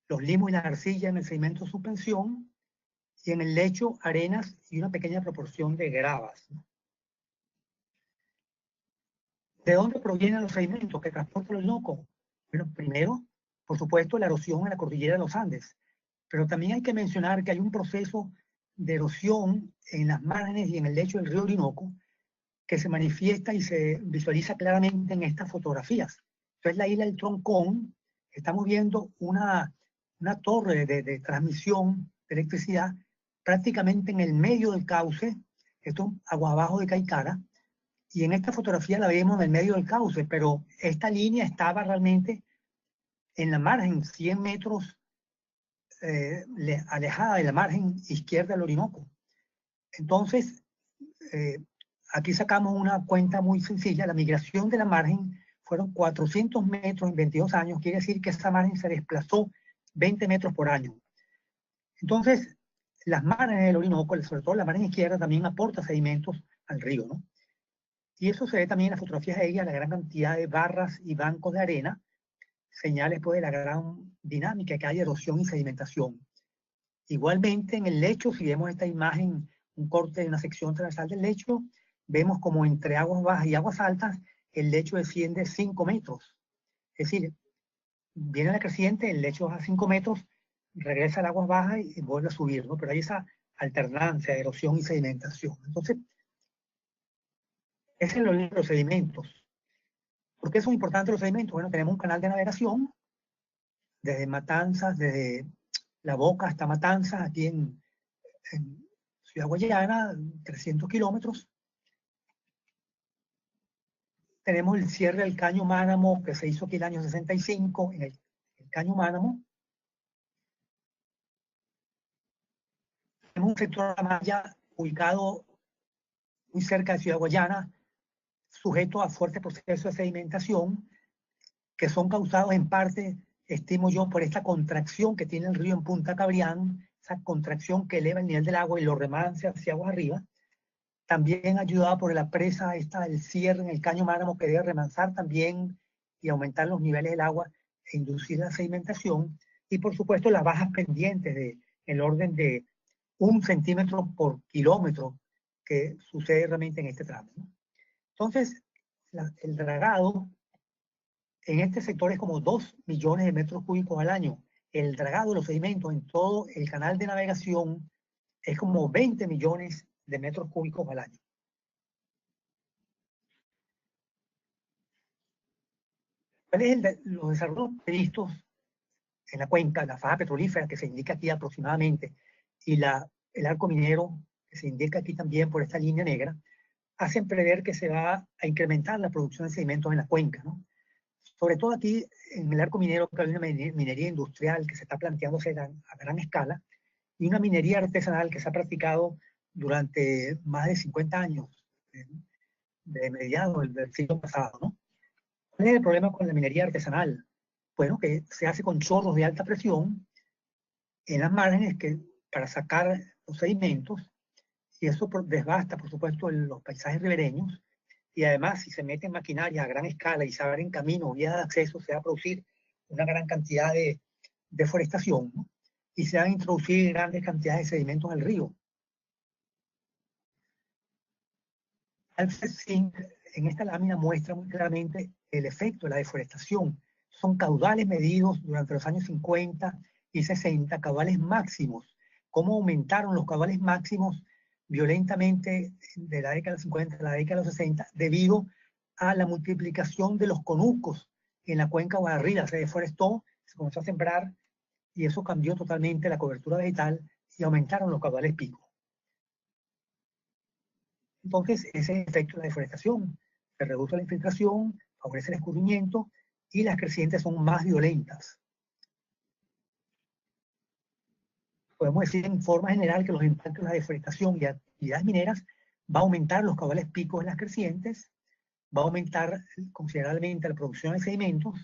los limos y la arcilla en el sedimento de suspensión y en el lecho arenas y una pequeña proporción de gravas. ¿De dónde provienen los sedimentos que transporta el Orinoco? Bueno, primero, por supuesto, la erosión en la cordillera de los Andes, pero también hay que mencionar que hay un proceso de erosión en las márgenes y en el lecho del río Orinoco que se manifiesta y se visualiza claramente en estas fotografías. Entonces, la isla del Troncón, estamos viendo una torre de transmisión de electricidad prácticamente en el medio del cauce, esto agua abajo de Caicara, y en esta fotografía la vemos en el medio del cauce, pero esta línea estaba realmente en la margen, 100 metros alejada de la margen izquierda del Orinoco. Entonces, aquí sacamos una cuenta muy sencilla. La migración de la margen fueron 400 metros en 22 años, quiere decir que esa margen se desplazó 20 metros por año. Entonces, las márgenes del Orinoco, sobre todo la margen izquierda, también aporta sedimentos al río, ¿no? Y eso se ve también en las fotografías aéreas, la gran cantidad de barras y bancos de arena, señales pues de la gran dinámica que hay de erosión y sedimentación. Igualmente en el lecho, si vemos esta imagen, un corte de una sección transversal del lecho, vemos como entre aguas bajas y aguas altas, el lecho desciende 5 metros. Es decir, viene la creciente, el lecho baja 5 metros, regresa al aguas bajas y vuelve a subir, ¿no? Pero hay esa alternancia de erosión y sedimentación. Entonces, ese es los sedimentos. ¿Por qué son importantes los sedimentos? Bueno, tenemos un canal de navegación desde Matanzas, desde La Boca hasta Matanzas, aquí en Ciudad Guayana, 300 kilómetros. Tenemos el cierre del Caño Mánamo, que se hizo aquí en el año 65, en el Caño Mánamo. Tenemos un sector de la malla ubicado muy cerca de Ciudad Guayana, sujeto a fuertes procesos de sedimentación, que son causados en parte, estimo yo, por esta contracción que tiene el río en Punta Cabrián, esa contracción que eleva el nivel del agua y lo remance hacia aguas arriba. También ayudada por la presa esta del cierre en el Caño Mánamo, que debe remansar también y aumentar los niveles del agua e inducir la sedimentación. Y por supuesto las bajas pendientes de el orden de 1 centímetro por kilómetro que sucede realmente en este tramo, ¿no? Entonces, el dragado en este sector es como 2 millones de metros cúbicos al año. El dragado de los sedimentos en todo el canal de navegación es como 20 millones de metros cúbicos al año. ¿Cuáles son los desarrollos previstos en la cuenca, la faja petrolífera que se indica aquí aproximadamente, y el arco minero que se indica aquí también por esta línea negra, hacen prever que se va a incrementar la producción de sedimentos en la cuenca, ¿no? Sobre todo aquí en el arco minero, que hay una minería industrial que se está planteándose a gran escala, y una minería artesanal que se ha practicado durante más de 50 años, de mediados del siglo pasado, ¿no? ¿Cuál es el problema con la minería artesanal? Bueno, que se hace con chorros de alta presión en las márgenes para sacar los sedimentos, y eso desgasta, por supuesto, los paisajes ribereños, y además, si se meten maquinaria a gran escala y se abren caminos, vías de acceso, se va a producir una gran cantidad de deforestación, ¿no? Y se van a introducir grandes cantidades de sedimentos en el río. Alfred Zink en esta lámina muestra muy claramente el efecto de la deforestación. Son caudales medidos durante los años 50 y 60, caudales máximos. ¿Cómo aumentaron los caudales máximos violentamente de la década de los 50 a la década de los 60? Debido a la multiplicación de los conucos en la cuenca Guadarrila. Se deforestó, se comenzó a sembrar y eso cambió totalmente la cobertura vegetal y aumentaron los caudales pico. Entonces, ese es el efecto de la deforestación. Se reduce la infiltración, favorece el escurrimiento y las crecientes son más violentas. Podemos decir en forma general que los impactos de la deforestación y actividades mineras va a aumentar los caudales picos en las crecientes, va a aumentar considerablemente la producción de sedimentos.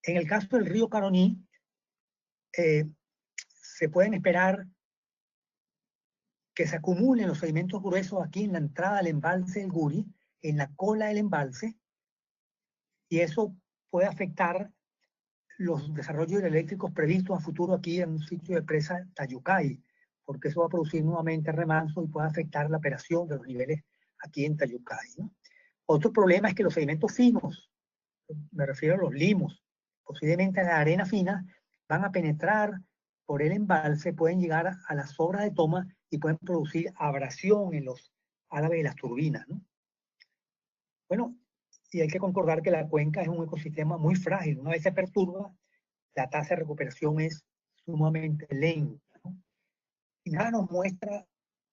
En el caso del río Caroní, se pueden esperar que se acumulen los sedimentos gruesos aquí en la entrada del embalse del Guri, en la cola del embalse, y eso puede afectar los desarrollos hidroeléctricos previstos a futuro aquí en un sitio de presa Tayucay, porque eso va a producir nuevamente remanso y puede afectar la operación de los niveles aquí en Tayucay, ¿no? Otro problema es que los sedimentos finos, me refiero a los limos, posiblemente a la arena fina, van a penetrar por el embalse, pueden llegar a las obras de toma y pueden producir abrasión en los álabes de las turbinas, ¿no? Bueno, y hay que concordar que la cuenca es un ecosistema muy frágil. Una vez se perturba, la tasa de recuperación es sumamente lenta, ¿no? Y nada nos muestra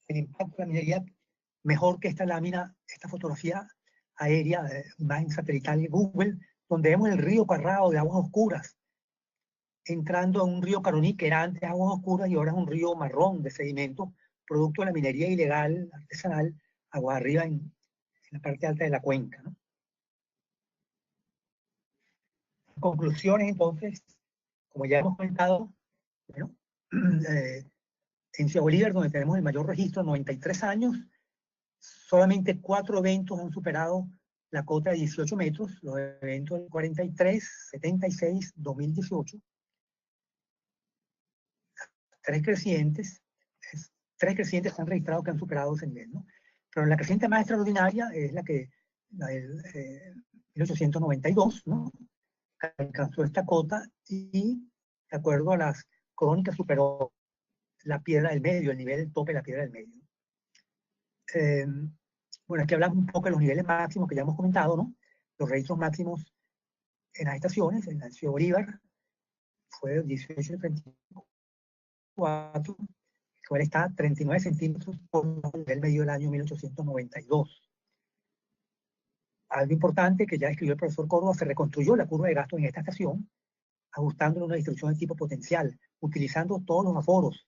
el impacto de la minería mejor que esta lámina, esta fotografía aérea, imagen satelital de Google, donde vemos el río Parrao de aguas oscuras, entrando en un río Caroní que era antes aguas oscuras y ahora es un río marrón de sedimento, producto de la minería ilegal, artesanal, aguas arriba en la parte alta de la cuenca, ¿no? Conclusiones, entonces, como ya hemos comentado, bueno, en Ciudad Bolívar, donde tenemos el mayor registro, 93 años, solamente 4 eventos han superado la cota de 18 metros, los eventos del 43, 76, 2018. Tres crecientes se han registrado que han superado ese nivel, ¿no? Pero la creciente más extraordinaria es la del 1892, ¿no? Que alcanzó esta cota y, de acuerdo a las crónicas, superó la piedra del medio, el nivel del tope de la piedra del medio. Bueno, aquí hablamos un poco de los niveles máximos que ya hemos comentado, ¿no? Los registros máximos en las estaciones, en la ciudad Bolívar, fue de 18.34, que ahora está a 39 centímetros por el nivel medio del año 1892. Algo importante que ya escribió el profesor Córdoba, se reconstruyó la curva de gasto en esta estación, ajustándole una distribución de tipo potencial, utilizando todos los aforos,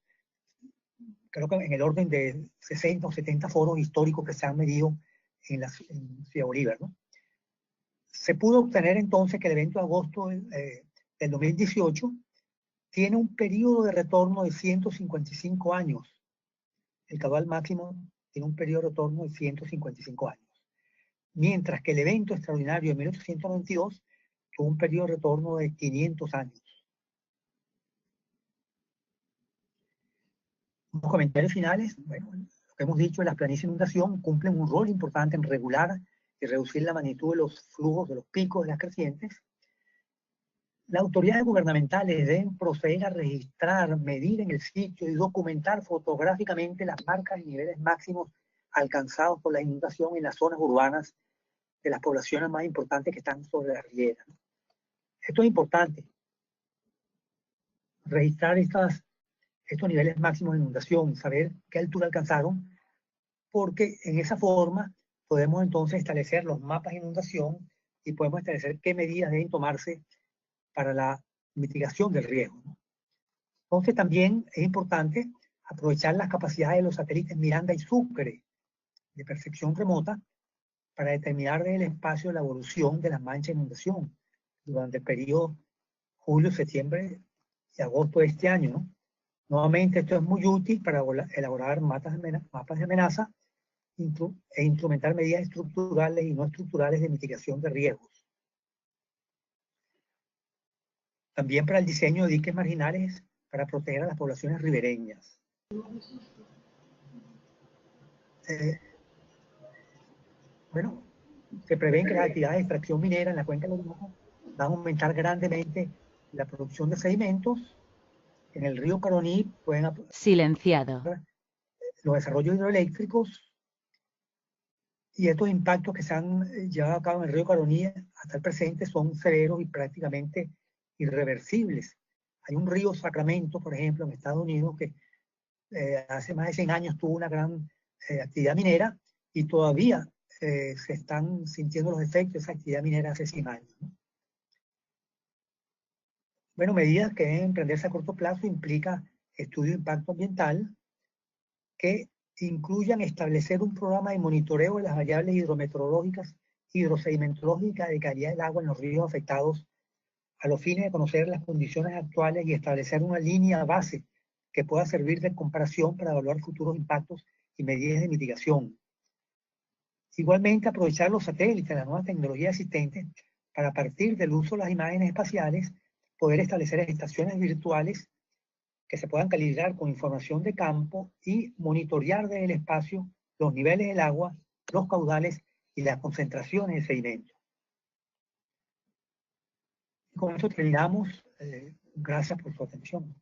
creo que en el orden de 60 o 70 foros históricos que se han medido en Ciudad Bolívar, ¿no? Se pudo obtener entonces que el evento de agosto del 2018 tiene un periodo de retorno de 155 años. El caudal máximo tiene un periodo de retorno de 155 años. Mientras que el evento extraordinario de 1892 tuvo un periodo de retorno de 500 años. Unos comentarios finales. Bueno, lo que hemos dicho, las planicies de inundación cumplen un rol importante en regular y reducir la magnitud de los flujos, de los picos, de las crecientes. Las autoridades gubernamentales deben proceder a registrar, medir en el sitio y documentar fotográficamente las marcas y niveles máximos alcanzados por la inundación en las zonas urbanas de las poblaciones más importantes que están sobre la ribera. Esto es importante, registrar estos niveles máximos de inundación, saber qué altura alcanzaron, porque en esa forma podemos entonces establecer los mapas de inundación y podemos establecer qué medidas deben tomarse para la mitigación del riesgo, ¿no? Entonces también es importante aprovechar las capacidades de los satélites Miranda y Sucre de percepción remota para determinar desde el espacio la evolución de las manchas de inundación durante el periodo julio, septiembre y agosto de este año, ¿no? Nuevamente, esto es muy útil para elaborar mapas de amenaza e instrumentar medidas estructurales y no estructurales de mitigación de riesgos. También para el diseño de diques marginales para proteger a las poblaciones ribereñas. Bueno, se prevén que las actividades de extracción minera en la cuenca del Orinoco van a aumentar grandemente la producción de sedimentos. En el río Caroní pueden silenciado los desarrollos hidroeléctricos y estos impactos que se han llevado a cabo en el río Caroní hasta el presente son severos y prácticamente irreversibles. Hay un río Sacramento, por ejemplo, en Estados Unidos, que hace más de 100 años tuvo una gran actividad minera y todavía se están sintiendo los efectos de esa actividad minera hace 100 años, ¿no? Bueno, medidas que deben emprenderse a corto plazo implica estudio de impacto ambiental que incluyan establecer un programa de monitoreo de las variables hidrometeorológicas, hidrosedimentológicas de calidad del agua en los ríos afectados a los fines de conocer las condiciones actuales y establecer una línea base que pueda servir de comparación para evaluar futuros impactos y medidas de mitigación. Igualmente, aprovechar los satélites, las nuevas tecnologías existentes, para a partir del uso de las imágenes espaciales, poder establecer estaciones virtuales que se puedan calibrar con información de campo y monitorear desde el espacio los niveles del agua, los caudales y las concentraciones de sedimentos. Y con esto terminamos. Gracias por su atención.